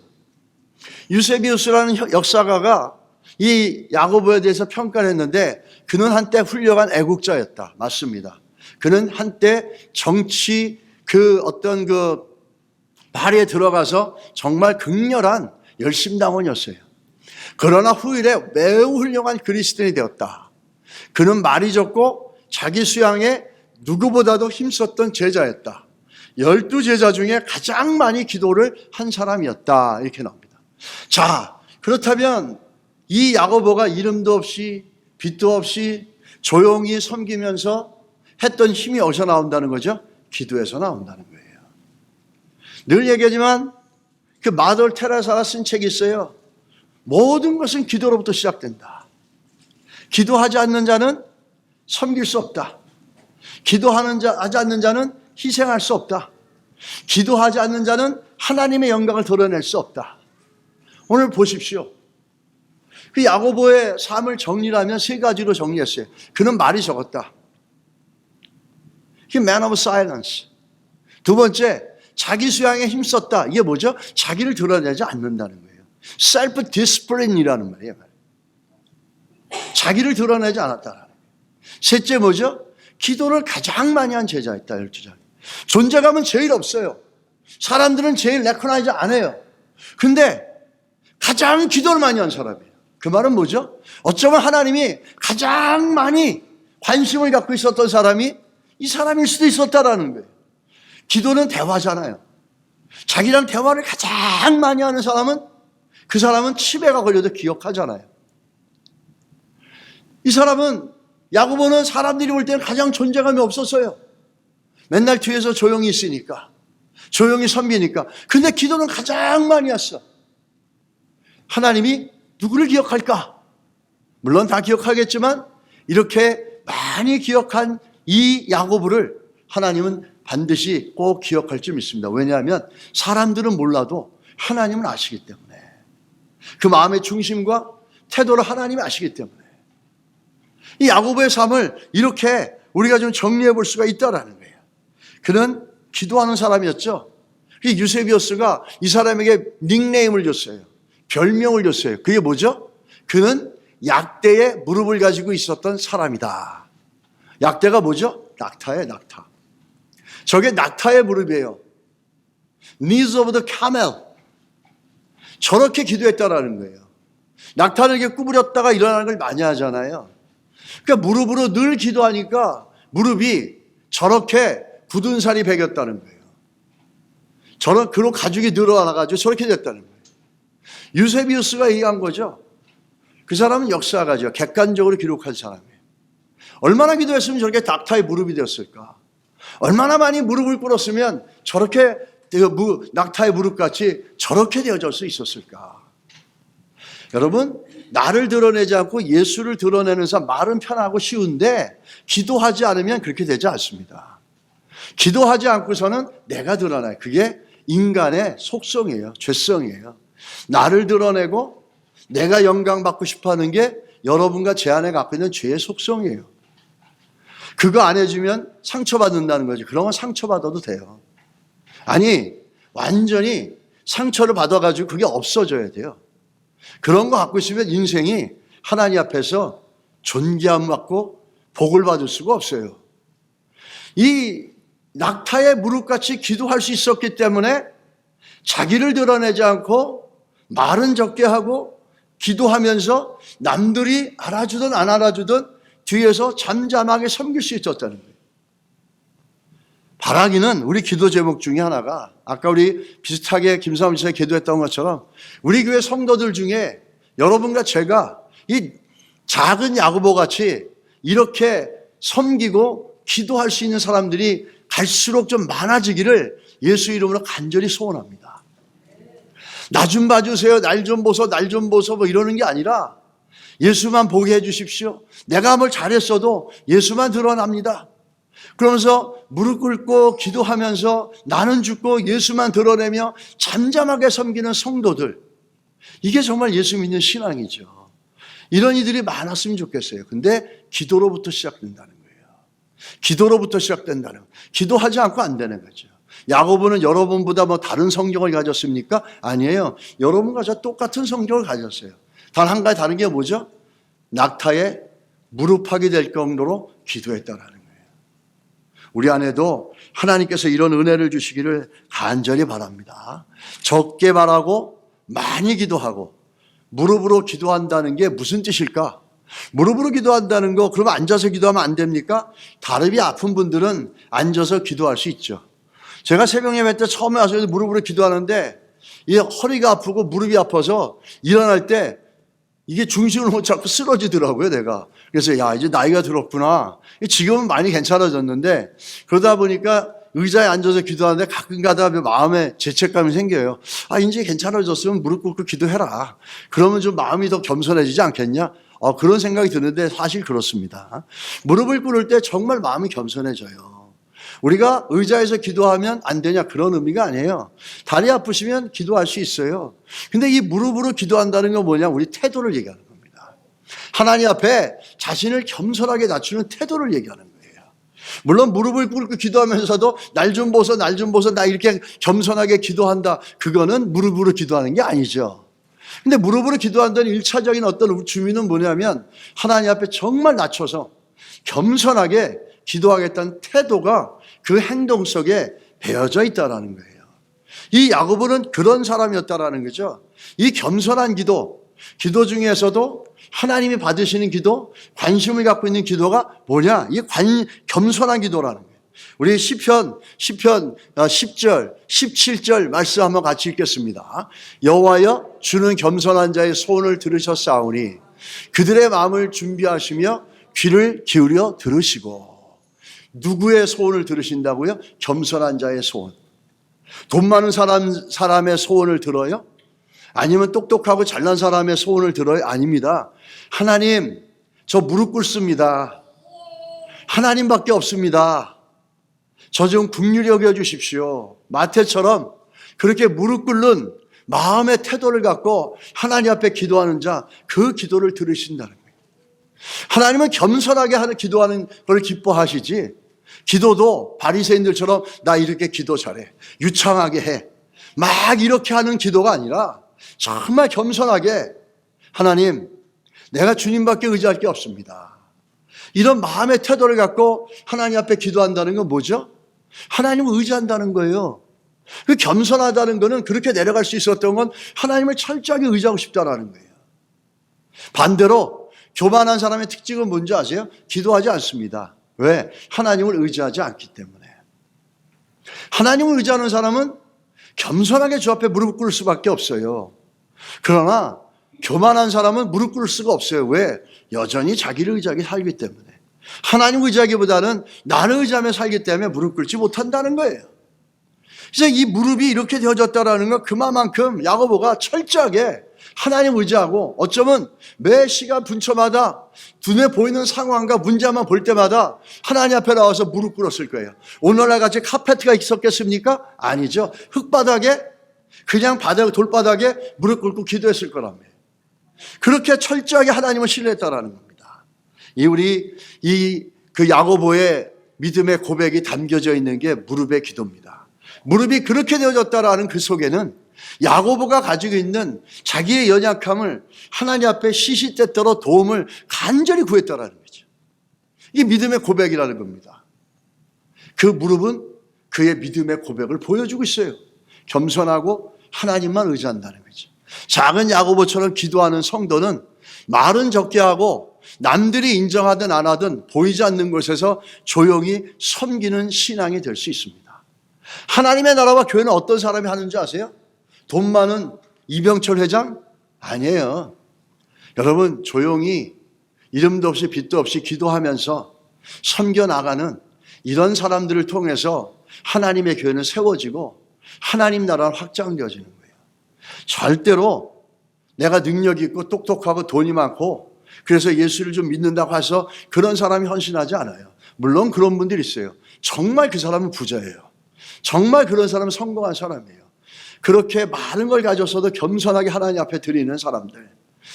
유세비우스라는 역사가가 이 야고보에 대해서 평가를 했는데 그는 한때 훌륭한 애국자였다. 맞습니다. 그는 한때 정치 어떤 발에 들어가서 정말 극렬한 열심당원이었어요. 그러나 후일에 매우 훌륭한 그리스도인이 되었다. 그는 말이 적고 자기 수양에 누구보다도 힘썼던 제자였다. 12제자 중에 가장 많이 기도를 한 사람이었다. 이렇게 나옵니다. 자, 그렇다면 이 야고보가 이름도 없이 빚도 없이 조용히 섬기면서 했던 힘이 어디서 나온다는 거죠? 기도에서 나온다는 거예요. 늘 얘기하지만 그 마더 테레사가 쓴 책이 있어요. 모든 것은 기도로부터 시작된다. 기도하지 않는 자는 섬길 수 없다. 하지 않는 자는 희생할 수 없다. 기도하지 않는 자는 하나님의 영광을 드러낼 수 없다. 오늘 보십시오. 그 야고보의 삶을 정리하면 세 가지로 정리했어요. 그는 말이 적었다. He man of silence. 두 번째, 자기 수양에 힘썼다. 이게 뭐죠? 자기를 드러내지 않는다는 거예요. self discipline이라는 말이에요. 자기를 드러내지 않았다는 거예요. 셋째 뭐죠? 기도를 가장 많이 한 제자였다. 12자. 존재감은 제일 없어요. 사람들은 제일 레코나이즈 안 해요. 근데 가장 기도를 많이 한 사람이에요. 그 말은 뭐죠? 어쩌면 하나님이 가장 많이 관심을 갖고 있었던 사람이 이 사람일 수도 있었다라는 거예요. 기도는 대화잖아요. 자기랑 대화를 가장 많이 하는 사람은 그 사람은 치매가 걸려도 기억하잖아요. 이 사람은 야고보는 사람들이 볼 때는 가장 존재감이 없었어요. 맨날 뒤에서 조용히 있으니까, 조용히 섬기니까. 근데 기도는 가장 많이 했어. 하나님이 누구를 기억할까? 물론 다 기억하겠지만 이렇게 많이 기억한 이 야고보를 하나님은 반드시 꼭 기억할 줄 믿습니다. 왜냐하면 사람들은 몰라도 하나님은 아시기 때문에, 그 마음의 중심과 태도를 하나님이 아시기 때문에 이 야고보의 삶을 이렇게 우리가 좀 정리해 볼 수가 있다라는 거예요. 그는 기도하는 사람이었죠. 유세비우스가 이 사람에게 닉네임을 줬어요. 별명을 줬어요. 그게 뭐죠? 그는 약대의 무릎을 가지고 있었던 사람이다. 약대가 뭐죠? 낙타예요, 낙타. 저게 낙타의 무릎이에요. Knees of the camel. 저렇게 기도했다라는 거예요. 낙타를 이렇게 구부렸다가 일어나는 걸 많이 하잖아요. 그러니까 무릎으로 늘 기도하니까 무릎이 저렇게 굳은 살이 배겼다는 거예요. 그런 가죽이 늘어나가지고 저렇게 됐다는 거예요. 유세비우스가 얘기한 거죠. 그 사람은 역사가죠. 객관적으로 기록한 사람이에요. 얼마나 기도했으면 저렇게 낙타의 무릎이 되었을까? 얼마나 많이 무릎을 꿇었으면 저렇게 낙타의 무릎같이 저렇게 되어질 수 있었을까? 여러분, 나를 드러내지 않고 예수를 드러내는 사람, 말은 편하고 쉬운데 기도하지 않으면 그렇게 되지 않습니다. 기도하지 않고서는 내가 드러나요. 그게 인간의 속성이에요. 죄성이에요. 나를 드러내고 내가 영광받고 싶어하는 게 여러분과 제 안에 갖고 있는 죄의 속성이에요. 그거 안 해주면 상처받는다는 거죠. 그런 건 상처받아도 돼요. 아니, 완전히 상처를 받아가지고 그게 없어져야 돼요. 그런 거 갖고 있으면 인생이 하나님 앞에서 존귀함 받고 복을 받을 수가 없어요. 이 낙타의 무릎같이 기도할 수 있었기 때문에 자기를 드러내지 않고 말은 적게 하고 기도하면서 남들이 알아주든 안 알아주든 뒤에서 잠잠하게 섬길 수 있었다는 거예요. 바라기는 우리 기도 제목 중에 하나가 아까 우리 비슷하게 김사람 지사가 기도했던 것처럼 우리 교회 성도들 중에 여러분과 제가 이 작은 야고보같이 이렇게 섬기고 기도할 수 있는 사람들이 갈수록 좀 많아지기를 예수 이름으로 간절히 소원합니다. 나 좀 봐주세요. 날 좀 보소. 날 좀 보소. 뭐 이러는 게 아니라 예수만 보게 해 주십시오. 내가 뭘 잘했어도 예수만 드러납니다. 그러면서 무릎 꿇고 기도하면서 나는 죽고 예수만 드러내며 잠잠하게 섬기는 성도들, 이게 정말 예수 믿는 신앙이죠. 이런 이들이 많았으면 좋겠어요. 근데 기도로부터 시작된다는 거예요. 기도로부터 시작된다는 거예요. 기도하지 않고 안 되는 거죠. 야고보는 여러분보다 뭐 다른 성경을 가졌습니까? 아니에요. 여러분과 저 똑같은 성경을 가졌어요. 단 한 가지 다른 게 뭐죠? 낙타에 무릎하게 될 정도로 기도했다라는 거예요. 우리 안에도 하나님께서 이런 은혜를 주시기를 간절히 바랍니다. 적게 말하고 많이 기도하고 무릎으로 기도한다는 게 무슨 뜻일까? 무릎으로 기도한다는 거 그러면 앉아서 기도하면 안 됩니까? 다리가 아픈 분들은 앉아서 기도할 수 있죠. 제가 새벽 예배 때 처음에 와서 무릎으로 기도하는데 이 허리가 아프고 무릎이 아파서 일어날 때 이게 중심을 못 잡고 쓰러지더라고요, 내가. 그래서 야, 이제 나이가 들었구나. 지금은 많이 괜찮아졌는데 그러다 보니까 의자에 앉아서 기도하는데 가끔 가다 마음에 죄책감이 생겨요. 아, 이제 괜찮아졌으면 무릎 꿇고 기도해라. 그러면 좀 마음이 더 겸손해지지 않겠냐? 그런 생각이 드는데 사실 그렇습니다. 무릎을 꿇을 때 정말 마음이 겸손해져요. 우리가 의자에서 기도하면 안 되냐 그런 의미가 아니에요. 다리 아프시면 기도할 수 있어요. 근데 이 무릎으로 기도한다는 건 뭐냐? 우리 태도를 얘기하는 겁니다. 하나님 앞에 자신을 겸손하게 낮추는 태도를 얘기하는 거예요. 물론 무릎을 꿇고 기도하면서도 날 좀 보소 날 좀 보소 나 이렇게 겸손하게 기도한다. 그거는 무릎으로 기도하는 게 아니죠. 근데 무릎으로 기도한다는 1차적인 어떤 주민은 뭐냐면 하나님 앞에 정말 낮춰서 겸손하게 기도하겠다는 태도가 그 행동 속에 배어져 있다라는 거예요. 이 야고보는 그런 사람이었다라는 거죠. 이 겸손한 기도 중에서도 하나님이 받으시는 기도, 관심을 갖고 있는 기도가 뭐냐? 이 겸손한 기도라는 거예요. 우리 시편 10절, 17절 말씀 한번 같이 읽겠습니다. 여호와여 주는 겸손한 자의 소원을 들으셨사오니 그들의 마음을 준비하시며 귀를 기울여 들으시고. 누구의 소원을 들으신다고요? 겸손한 자의 소원. 돈 많은 사람의 소원을 들어요? 아니면 똑똑하고 잘난 사람의 소원을 들어요? 아닙니다. 하나님, 저 무릎 꿇습니다. 하나님밖에 없습니다. 저 좀 긍휼히 여겨 주십시오. 마태처럼 그렇게 무릎 꿇는 마음의 태도를 갖고 하나님 앞에 기도하는 자, 그 기도를 들으신다는 거예요. 하나님은 겸손하게 기도하는 걸 기뻐하시지, 기도도 바리새인들처럼 나 이렇게 기도 잘해, 유창하게 해, 막 이렇게 하는 기도가 아니라 정말 겸손하게 하나님, 내가 주님밖에 의지할 게 없습니다. 이런 마음의 태도를 갖고 하나님 앞에 기도한다는 건 뭐죠? 하나님을 의지한다는 거예요. 그 겸손하다는 거는 그렇게 내려갈 수 있었던 건 하나님을 철저하게 의지하고 싶다라는 거예요. 반대로 교만한 사람의 특징은 뭔지 아세요? 기도하지 않습니다. 왜? 하나님을 의지하지 않기 때문에. 하나님을 의지하는 사람은 겸손하게 주 앞에 무릎 꿇을 수밖에 없어요. 그러나 교만한 사람은 무릎 꿇을 수가 없어요. 왜? 여전히 자기를 의지하게 살기 때문에. 하나님을 의지하기보다는 나를 의지하며 살기 때문에 무릎 꿇지 못한다는 거예요. 그래서 이 무릎이 이렇게 되어졌다는 건 그만큼 야고보가 철저하게 하나님 의지하고 어쩌면 매 시간 분초마다 눈에 보이는 상황과 문제만 볼 때마다 하나님 앞에 나와서 무릎 꿇었을 거예요. 오늘날 같이 카페트가 있었겠습니까? 아니죠. 흙바닥에 그냥 돌바닥에 무릎 꿇고 기도했을 거랍니다. 그렇게 철저하게 하나님을 신뢰했다라는 겁니다. 그 야고보의 믿음의 고백이 담겨져 있는 게 무릎의 기도입니다. 무릎이 그렇게 되어졌다라는 그 속에는 야고보가 가지고 있는 자기의 연약함을 하나님 앞에 시시때때로 도움을 간절히 구했다라는 거죠. 이게 믿음의 고백이라는 겁니다. 그 무릎은 그의 믿음의 고백을 보여주고 있어요. 겸손하고 하나님만 의지한다는 거죠. 작은 야고보처럼 기도하는 성도는 말은 적게 하고 남들이 인정하든 안 하든 보이지 않는 곳에서 조용히 섬기는 신앙이 될 수 있습니다. 하나님의 나라와 교회는 어떤 사람이 하는지 아세요? 돈 많은 이병철 회장? 아니에요. 여러분, 조용히 이름도 없이 빛도 없이 기도하면서 섬겨나가는 이런 사람들을 통해서 하나님의 교회는 세워지고 하나님 나라는 확장되어지는 거예요. 절대로 내가 능력이 있고 똑똑하고 돈이 많고 그래서 예수를 좀 믿는다고 해서 그런 사람이 헌신하지 않아요. 물론 그런 분들이 있어요. 정말 그 사람은 부자예요. 정말 그런 사람은 성공한 사람이에요. 그렇게 많은 걸 가졌어도 겸손하게 하나님 앞에 드리는 사람들,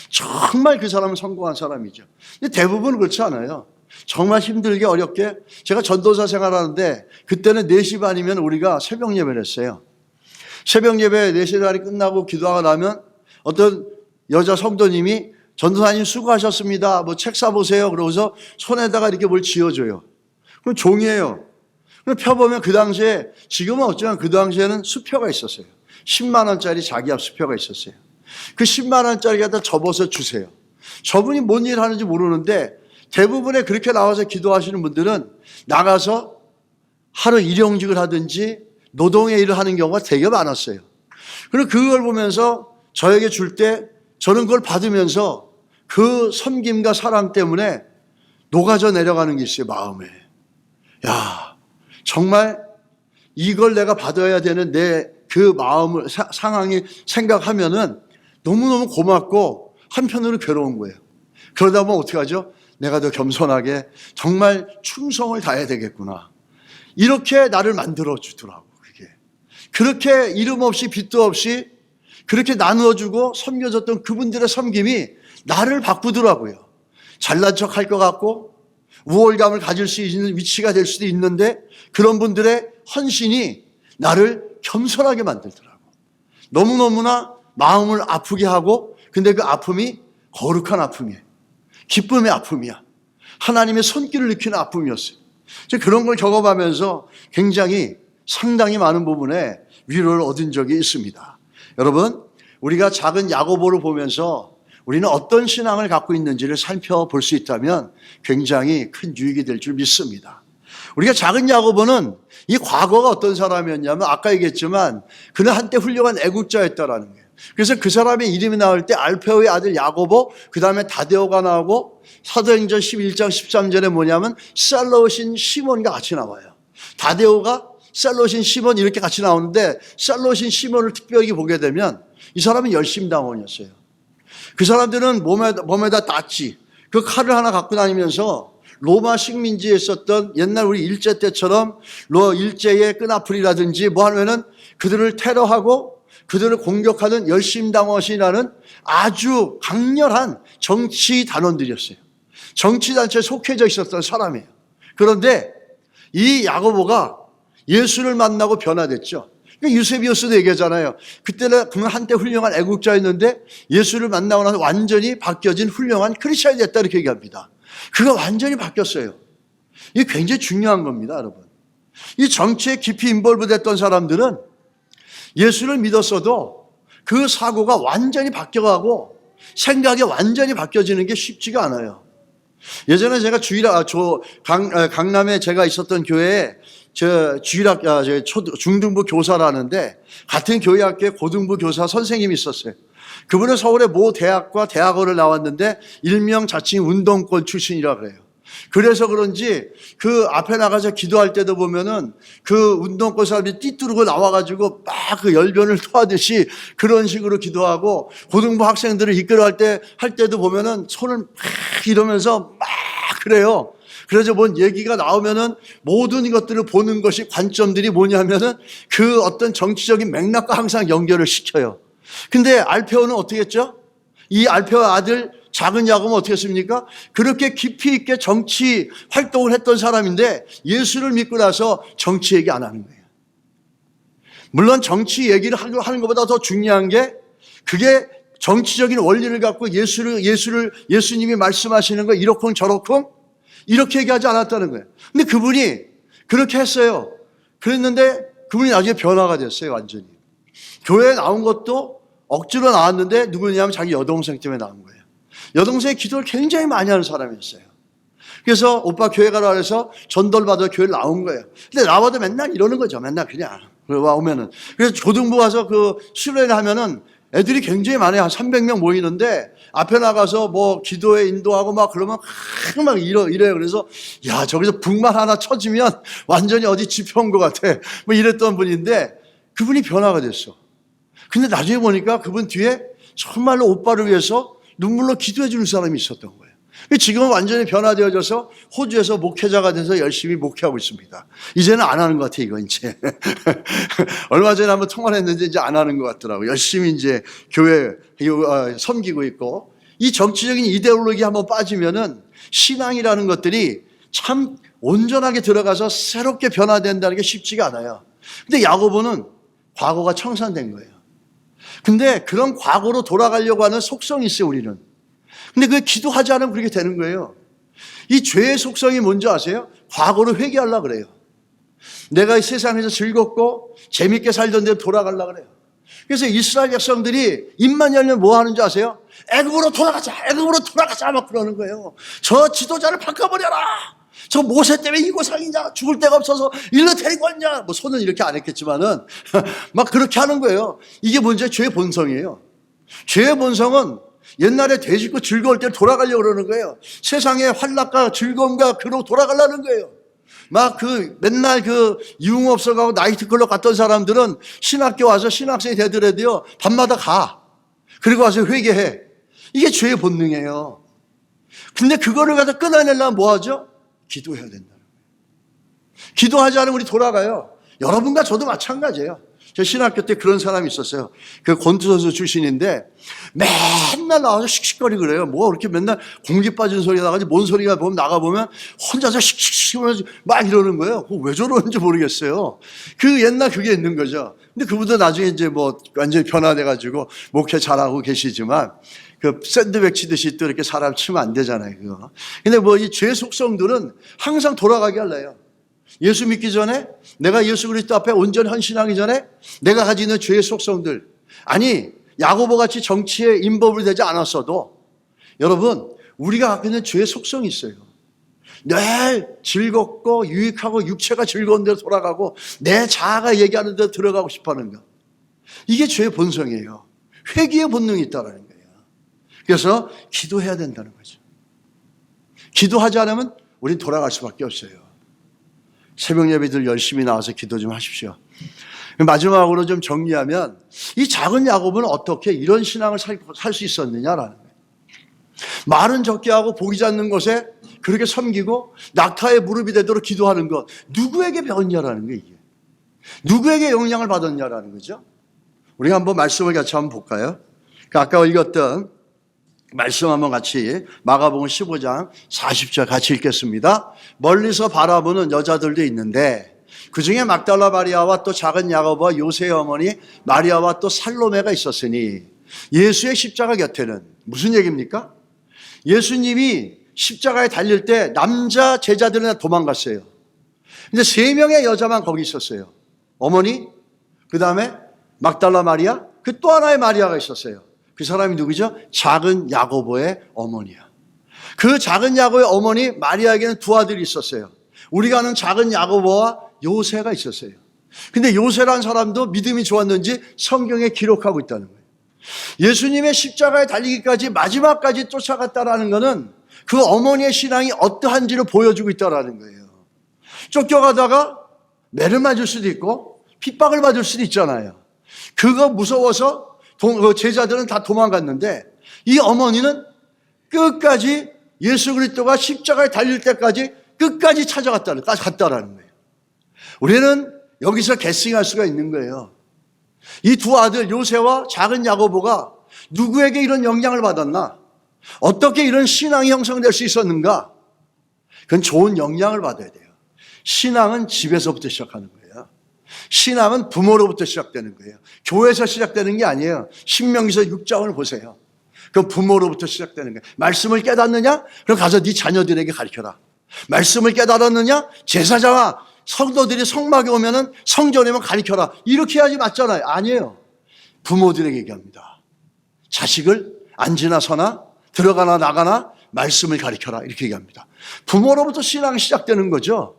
정말 그 사람은 성공한 사람이죠. 근데 대부분은 그렇지 않아요. 정말 힘들게 어렵게. 제가 전도사 생활하는데 그때는 4시 반이면 우리가 새벽 예배를 했어요. 새벽 예배 4시 반이 끝나고 기도하고 나면 어떤 여자 성도님이 전도사님 수고하셨습니다. 뭐 책 사보세요. 그러고서 손에다가 이렇게 뭘 쥐어줘요. 그럼 종이에요. 펴보면 그 당시에, 지금은 어쩌면 그 당시에는 수표가 있었어요. 10만 원짜리 자기압 수표가 있었어요. 그 10만 원짜리 갖다 접어서 주세요. 저분이 뭔 일 하는지 모르는데 대부분의 그렇게 나와서 기도하시는 분들은 나가서 하루 일용직을 하든지 노동의 일을 하는 경우가 되게 많았어요. 그리고 그걸 보면서 저에게 줄 때 저는 그걸 받으면서 그 섬김과 사랑 때문에 녹아져 내려가는 게 있어요, 마음에. 야, 정말 이걸 내가 받아야 되는 내 그 마음을, 상황이 생각하면은 너무너무 고맙고 한편으로 괴로운 거예요. 그러다 보면 어떻게 하죠? 내가 더 겸손하게 정말 충성을 다해야 되겠구나. 이렇게 나를 만들어 주더라고, 그게. 그렇게 이름 없이 빚도 없이 그렇게 나누어주고 섬겨줬던 그분들의 섬김이 나를 바꾸더라고요. 잘난 척 할 것 같고 우월감을 가질 수 있는 위치가 될 수도 있는데 그런 분들의 헌신이 나를 겸손하게 만들더라고. 너무너무나 마음을 아프게 하고 근데 그 아픔이 거룩한 아픔이에요. 기쁨의 아픔이야. 하나님의 손길을 느끼는 아픔이었어요. 그런 걸 경험하면서 굉장히 상당히 많은 부분에 위로를 얻은 적이 있습니다. 여러분, 우리가 작은 야고보를 보면서 우리는 어떤 신앙을 갖고 있는지를 살펴볼 수 있다면 굉장히 큰 유익이 될 줄 믿습니다. 우리가 작은 야고보는 이 과거가 어떤 사람이었냐면 아까 얘기했지만 그는 한때 훌륭한 애국자였다라는 거예요. 그래서 그 사람의 이름이 나올 때 알페오의 아들 야고보, 그 다음에 다데오가 나오고 사도행전 11장 13절에 뭐냐면 셀롯인 시몬과 같이 나와요. 다데오가 셀롯인 시몬 이렇게 같이 나오는데 셀롯인 시몬을 특별히 보게 되면 이 사람은 열심당원이었어요. 그 사람들은 몸에다 땄지. 그 칼을 하나 갖고 다니면서 로마 식민지에 있었던 옛날 우리 일제 때처럼 일제의 끈아풀이라든지 뭐 하면은 그들을 테러하고 그들을 공격하는 열심당원이라는 아주 강렬한 정치 단원들이었어요. 정치단체에 속해져 있었던 사람이에요. 그런데 이 야고보가 예수를 만나고 변화됐죠. 유세비우스도 얘기하잖아요. 그때는 그는 한때 훌륭한 애국자였는데 예수를 만나고 나서 완전히 바뀌어진 훌륭한 크리스찬이 됐다 이렇게 얘기합니다. 그가 완전히 바뀌었어요. 이게 굉장히 중요한 겁니다, 여러분. 이 정치에 깊이 인볼브 됐던 사람들은 예수를 믿었어도 그 사고가 완전히 바뀌어가고 생각이 완전히 바뀌어지는 게 쉽지가 않아요. 예전에 제가 강남에 제가 있었던 교회에 중등부 교사라는데 같은 교회 학교에 고등부 교사 선생님이 있었어요. 그분은 서울의 모 대학과 대학원을 나왔는데 일명 자칭 운동권 출신이라 그래요. 그래서 그런지 그 앞에 나가서 기도할 때도 보면은 그 운동권 사람들이 띠뚜르고 나와가지고 막 그 열변을 토하듯이 그런 식으로 기도하고 고등부 학생들을 이끌어갈 할 때도 보면은 손을 막 이러면서 막 그래요. 그래서 뭔 얘기가 나오면은 모든 것들을 보는 것이 관점들이 뭐냐면은 그 어떤 정치적인 맥락과 항상 연결을 시켜요. 근데 알페오는 어떻게 했죠? 이 알페오 아들 작은 야고보는 어떻게 했습니까? 그렇게 깊이 있게 정치 활동을 했던 사람인데 예수를 믿고 나서 정치 얘기 안 하는 거예요. 물론 정치 얘기를 하는 것보다 더 중요한 게 그게 정치적인 원리를 갖고 예수님이 말씀하시는 거 이렇쿵 저렇쿵 이렇게 얘기하지 않았다는 거예요. 근데 그분이 그렇게 했어요. 그랬는데 그분이 나중에 변화가 됐어요, 완전히. 교회에 나온 것도 억지로 나왔는데 누구냐면 자기 여동생 때문에 나온 거예요. 여동생이 기도를 굉장히 많이 하는 사람이었어요. 그래서 오빠 교회 가라 그래서 전도받아 교회 나온 거예요. 근데 나와도 맨날 이러는 거죠. 맨날 그냥. 오면은. 그래서 고등부 가서 그 수련회 하면은 애들이 굉장히 많아요. 한 300명 모이는데 앞에 나가서 뭐 기도에 인도하고 막 그러면 막 이래요. 그래서 야, 저기서 북만 하나 쳐지면 완전히 어디 집회 온 것 같아. 뭐 이랬던 분인데 그분이 변화가 됐어. 근데 나중에 보니까 그분 뒤에 정말로 오빠를 위해서 눈물로 기도해 주는 사람이 있었던 거예요. 지금은 완전히 변화되어져서 호주에서 목회자가 돼서 열심히 목회하고 있습니다. 이제는 안 하는 것 같아요, 이거 이제. 얼마 전에 한번 통화를 했는데 이제 안 하는 것 같더라고요. 열심히 이제 교회 섬기고 있고. 이 정치적인 이데올로기 한번 빠지면은 신앙이라는 것들이 참 온전하게 들어가서 새롭게 변화된다는 게 쉽지가 않아요. 근데 야고보는 과거가 청산된 거예요. 근데 그런 과거로 돌아가려고 하는 속성이 있어요, 우리는. 근데 그게 기도하지 않으면 그렇게 되는 거예요. 이 죄의 속성이 뭔지 아세요? 과거로 회개하려고 그래요. 내가 이 세상에서 즐겁고 재밌게 살던 데로 돌아가려고 그래요. 그래서 이스라엘 백성들이 입만 열면 뭐 하는 줄 아세요? 애굽으로 돌아가자, 애굽으로 돌아가자 막 그러는 거예요. 저 지도자를 바꿔버려라. 저 모세 때문에 이 고상이냐, 죽을 데가 없어서 일로 데리고 왔냐. 뭐 손은 이렇게 안 했겠지만은 막 그렇게 하는 거예요. 이게 뭔지 죄의 본성이에요. 죄의 본성은 옛날에 되짚고 즐거울 때 돌아가려고 그러는 거예요. 세상의 환락과 즐거움과 그로 돌아가려는 거예요. 막 맨날 유흥업소 가고 나이트클럽 갔던 사람들은 신학교 와서 신학생이 되더라도요, 밤마다 가. 그리고 와서 회개해. 이게 죄의 본능이에요. 근데 그거를 갖다 끊어내려면 뭐 하죠? 기도해야 된다는 거예요. 기도하지 않으면 우리 돌아가요. 여러분과 저도 마찬가지예요. 저 신학교 때 그런 사람이 있었어요. 그 권투 선수 출신인데 맨날 나와서 씩씩거리고 그래요. 뭐 그렇게 맨날 공기 빠진 소리 나가지 뭔 소리가 보면 나가보면 혼자서 씩씩씩 막 이러는 거예요. 왜 저러는지 모르겠어요. 옛날 그게 있는 거죠. 근데 그분도 나중에 이제 뭐 완전히 변화돼가지고 목회 잘하고 계시지만 샌드백 치듯이 또 이렇게 사람 치면 안 되잖아요, 그거. 근데 뭐 이 죄 속성들은 항상 돌아가게 하려요. 예수 믿기 전에, 내가 예수 그리스도 앞에 온전히 헌신하기 전에 내가 가지고 있는 죄의 속성들, 아니 야고보 같이 정치에 인volved 되지 않았어도 여러분, 우리가 갖고 있는 죄의 속성이 있어요. 늘 즐겁고 유익하고 육체가 즐거운 데로 돌아가고 내 자아가 얘기하는 데로 들어가고 싶어하는 거, 이게 죄의 본성이에요. 회개의 본능이 있다는 거예요. 그래서 기도해야 된다는 거죠. 기도하지 않으면 우린 돌아갈 수밖에 없어요. 새벽 예배들 열심히 나와서 기도 좀 하십시오. 마지막으로 좀 정리하면 이 작은 야곱은 어떻게 이런 신앙을 살 수 있었느냐라는 거예요. 말은 적게 하고 보이지 않는 곳에 그렇게 섬기고 낙타의 무릎이 되도록 기도하는 것, 누구에게 배웠냐라는 거예요. 이게 누구에게 영향을 받았냐라는 거죠. 우리가 한번 말씀을 같이 한번 볼까요? 아까 읽었던 말씀 한번 같이 마가복음 15장 40절 같이 읽겠습니다. 멀리서 바라보는 여자들도 있는데 그 중에 막달라 마리아와 또 작은 야고보와 요새의 어머니 마리아와 또 살로메가 있었으니, 예수의 십자가 곁에는 무슨 얘기입니까? 예수님이 십자가에 달릴 때 남자 제자들은 다 도망갔어요. 근데 3명의 여자만 거기 있었어요. 어머니, 그 다음에 막달라 마리아, 그 또 하나의 마리아가 있었어요. 그 사람이 누구죠? 작은 야고보의 어머니야. 그 작은 야고보의 어머니 마리아에게는 2 아들이 있었어요. 우리가 아는 작은 야고보와 요새가 있었어요. 근데 요새라는 사람도 믿음이 좋았는지 성경에 기록하고 있다는 거예요. 예수님의 십자가에 달리기까지 마지막까지 쫓아갔다라는 것은 그 어머니의 신앙이 어떠한지를 보여주고 있다라는 거예요. 쫓겨가다가 매를 맞을 수도 있고 핍박을 받을 수도 있잖아요. 그거 무서워서 제자들은 다 도망갔는데 이 어머니는 끝까지 예수 그리스도가 십자가에 달릴 때까지 끝까지 갔다라는 거예요. 우리는 여기서 계승할 수가 있는 거예요. 이 2 아들 요새와 작은 야고보가 누구에게 이런 영향을 받았나? 어떻게 이런 신앙이 형성될 수 있었는가? 그건 좋은 영향을 받아야 돼요. 신앙은 집에서부터 시작하는 거예요. 신앙은 부모로부터 시작되는 거예요. 교회에서 시작되는 게 아니에요. 신명기서 6장을 보세요. 그 부모로부터 시작되는 거예요. 말씀을 깨닫느냐? 그럼 가서 네 자녀들에게 가르쳐라. 말씀을 깨달았느냐? 제사장아, 성도들이 성막에 오면은 성전에 오면 가르쳐라. 이렇게 해야지 맞잖아요. 아니에요. 부모들에게 얘기합니다. 자식을 앉으나 서나 들어가나 나가나 말씀을 가르쳐라. 이렇게 얘기합니다. 부모로부터 신앙이 시작되는 거죠.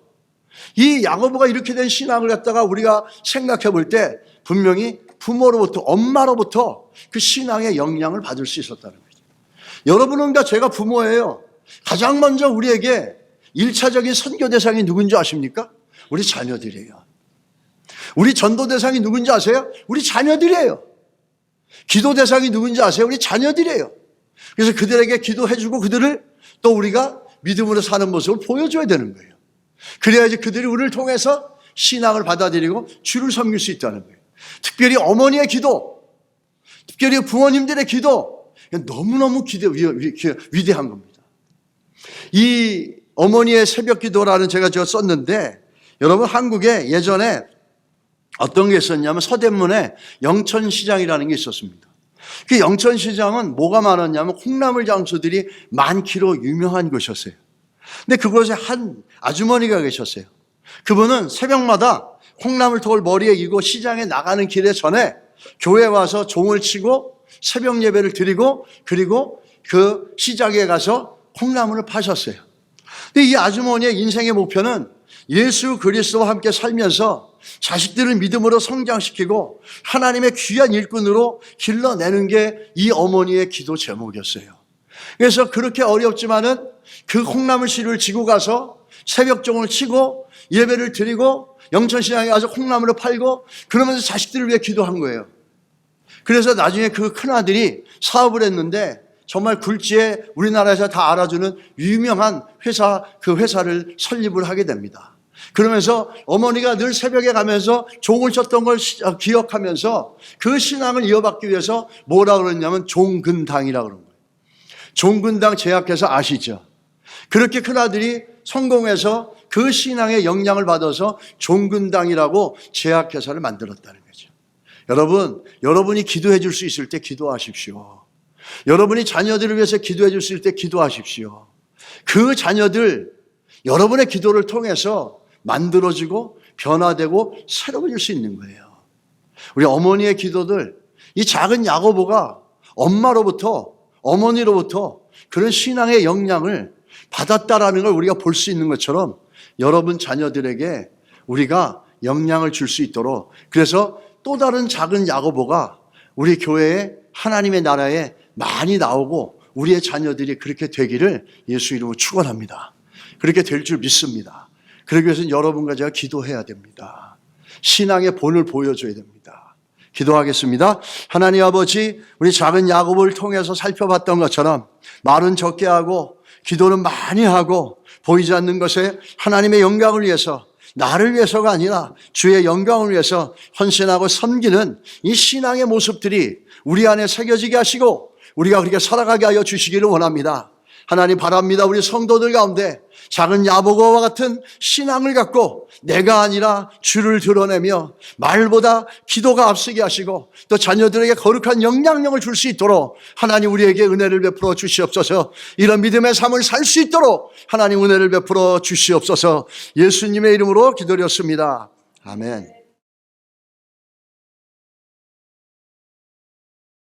이 야고보가 이렇게 된 신앙을 갖다가 우리가 생각해 볼 때 분명히 부모로부터, 엄마로부터 그 신앙의 영향을 받을 수 있었다는 거죠. 여러분은 다 제가 부모예요. 가장 먼저 우리에게 1차적인 선교 대상이 누군지 아십니까? 우리 자녀들이에요. 우리 전도 대상이 누군지 아세요? 우리 자녀들이에요. 기도 대상이 누군지 아세요? 우리 자녀들이에요. 그래서 그들에게 기도해주고 그들을 또 우리가 믿음으로 사는 모습을 보여줘야 되는 거예요. 그래야지 그들이 우리를 통해서 신앙을 받아들이고 주를 섬길 수 있다는 거예요. 특별히 어머니의 기도, 특별히 부모님들의 기도, 너무너무 위대한 겁니다. 이 어머니의 새벽 기도라는 제가 썼는데, 여러분 한국에 예전에 어떤 게 있었냐면 서대문에 영천시장이라는 게 있었습니다. 그 영천시장은 뭐가 많았냐면 콩나물 장수들이 많기로 유명한 곳이었어요. 근데 그곳에 한 아주머니가 계셨어요. 그분은 새벽마다 콩나물통을 머리에 이고 시장에 나가는 길에 전에 교회에 와서 종을 치고 새벽 예배를 드리고 그리고 그 시장에 가서 콩나물을 파셨어요. 근데 이 아주머니의 인생의 목표는 예수 그리스도와 함께 살면서 자식들을 믿음으로 성장시키고 하나님의 귀한 일꾼으로 길러내는 게 이 어머니의 기도 제목이었어요. 그래서 그렇게 어렵지만은 그 콩나물 씨를 지고 가서 새벽종을 치고 예배를 드리고 영천시장에 가서 콩나물을 팔고 그러면서 자식들을 위해 기도한 거예요. 그래서 나중에 그 큰아들이 사업을 했는데 정말 굴지에 우리나라에서 다 알아주는 유명한 회사, 그 회사를 설립을 하게 됩니다. 그러면서 어머니가 늘 새벽에 가면서 종을 쳤던 걸 기억하면서 그 신앙을 이어받기 위해서 뭐라 그러냐면 종근당이라고 그런 거예요. 종근당 제약회사 아시죠? 그렇게 큰아들이 성공해서 그 신앙의 영향을 받아서 종근당이라고 제약회사를 만들었다는 거죠. 여러분, 여러분이 기도해 줄 수 있을 때 기도하십시오. 여러분이 자녀들을 위해서 기도해 줄 수 있을 때 기도하십시오. 그 자녀들 여러분의 기도를 통해서 만들어지고 변화되고 새로워질 수 있는 거예요. 우리 어머니의 기도들, 이 작은 야고보가 엄마로부터 어머니로부터 그런 신앙의 영향을 받았다라는 걸 우리가 볼 수 있는 것처럼 여러분 자녀들에게 우리가 영향을 줄 수 있도록, 그래서 또 다른 작은 야고보가 우리 교회에 하나님의 나라에 많이 나오고 우리의 자녀들이 그렇게 되기를 예수 이름으로 축원합니다. 그렇게 될 줄 믿습니다. 그러기 위해서는 여러분과 제가 기도해야 됩니다. 신앙의 본을 보여줘야 됩니다. 기도하겠습니다. 하나님 아버지, 우리 작은 야고보를 통해서 살펴봤던 것처럼 말은 적게 하고 기도는 많이 하고 보이지 않는 것에 하나님의 영광을 위해서, 나를 위해서가 아니라 주의 영광을 위해서 헌신하고 섬기는 이 신앙의 모습들이 우리 안에 새겨지게 하시고 우리가 그렇게 살아가게 하여 주시기를 원합니다. 하나님 바랍니다. 우리 성도들 가운데 작은 야고보와 같은 신앙을 갖고 내가 아니라 주를 드러내며 말보다 기도가 앞서게 하시고 또 자녀들에게 거룩한 영향력을 줄 수 있도록 하나님 우리에게 은혜를 베풀어 주시옵소서. 이런 믿음의 삶을 살 수 있도록 하나님 은혜를 베풀어 주시옵소서. 예수님의 이름으로 기도드렸습니다. 아멘.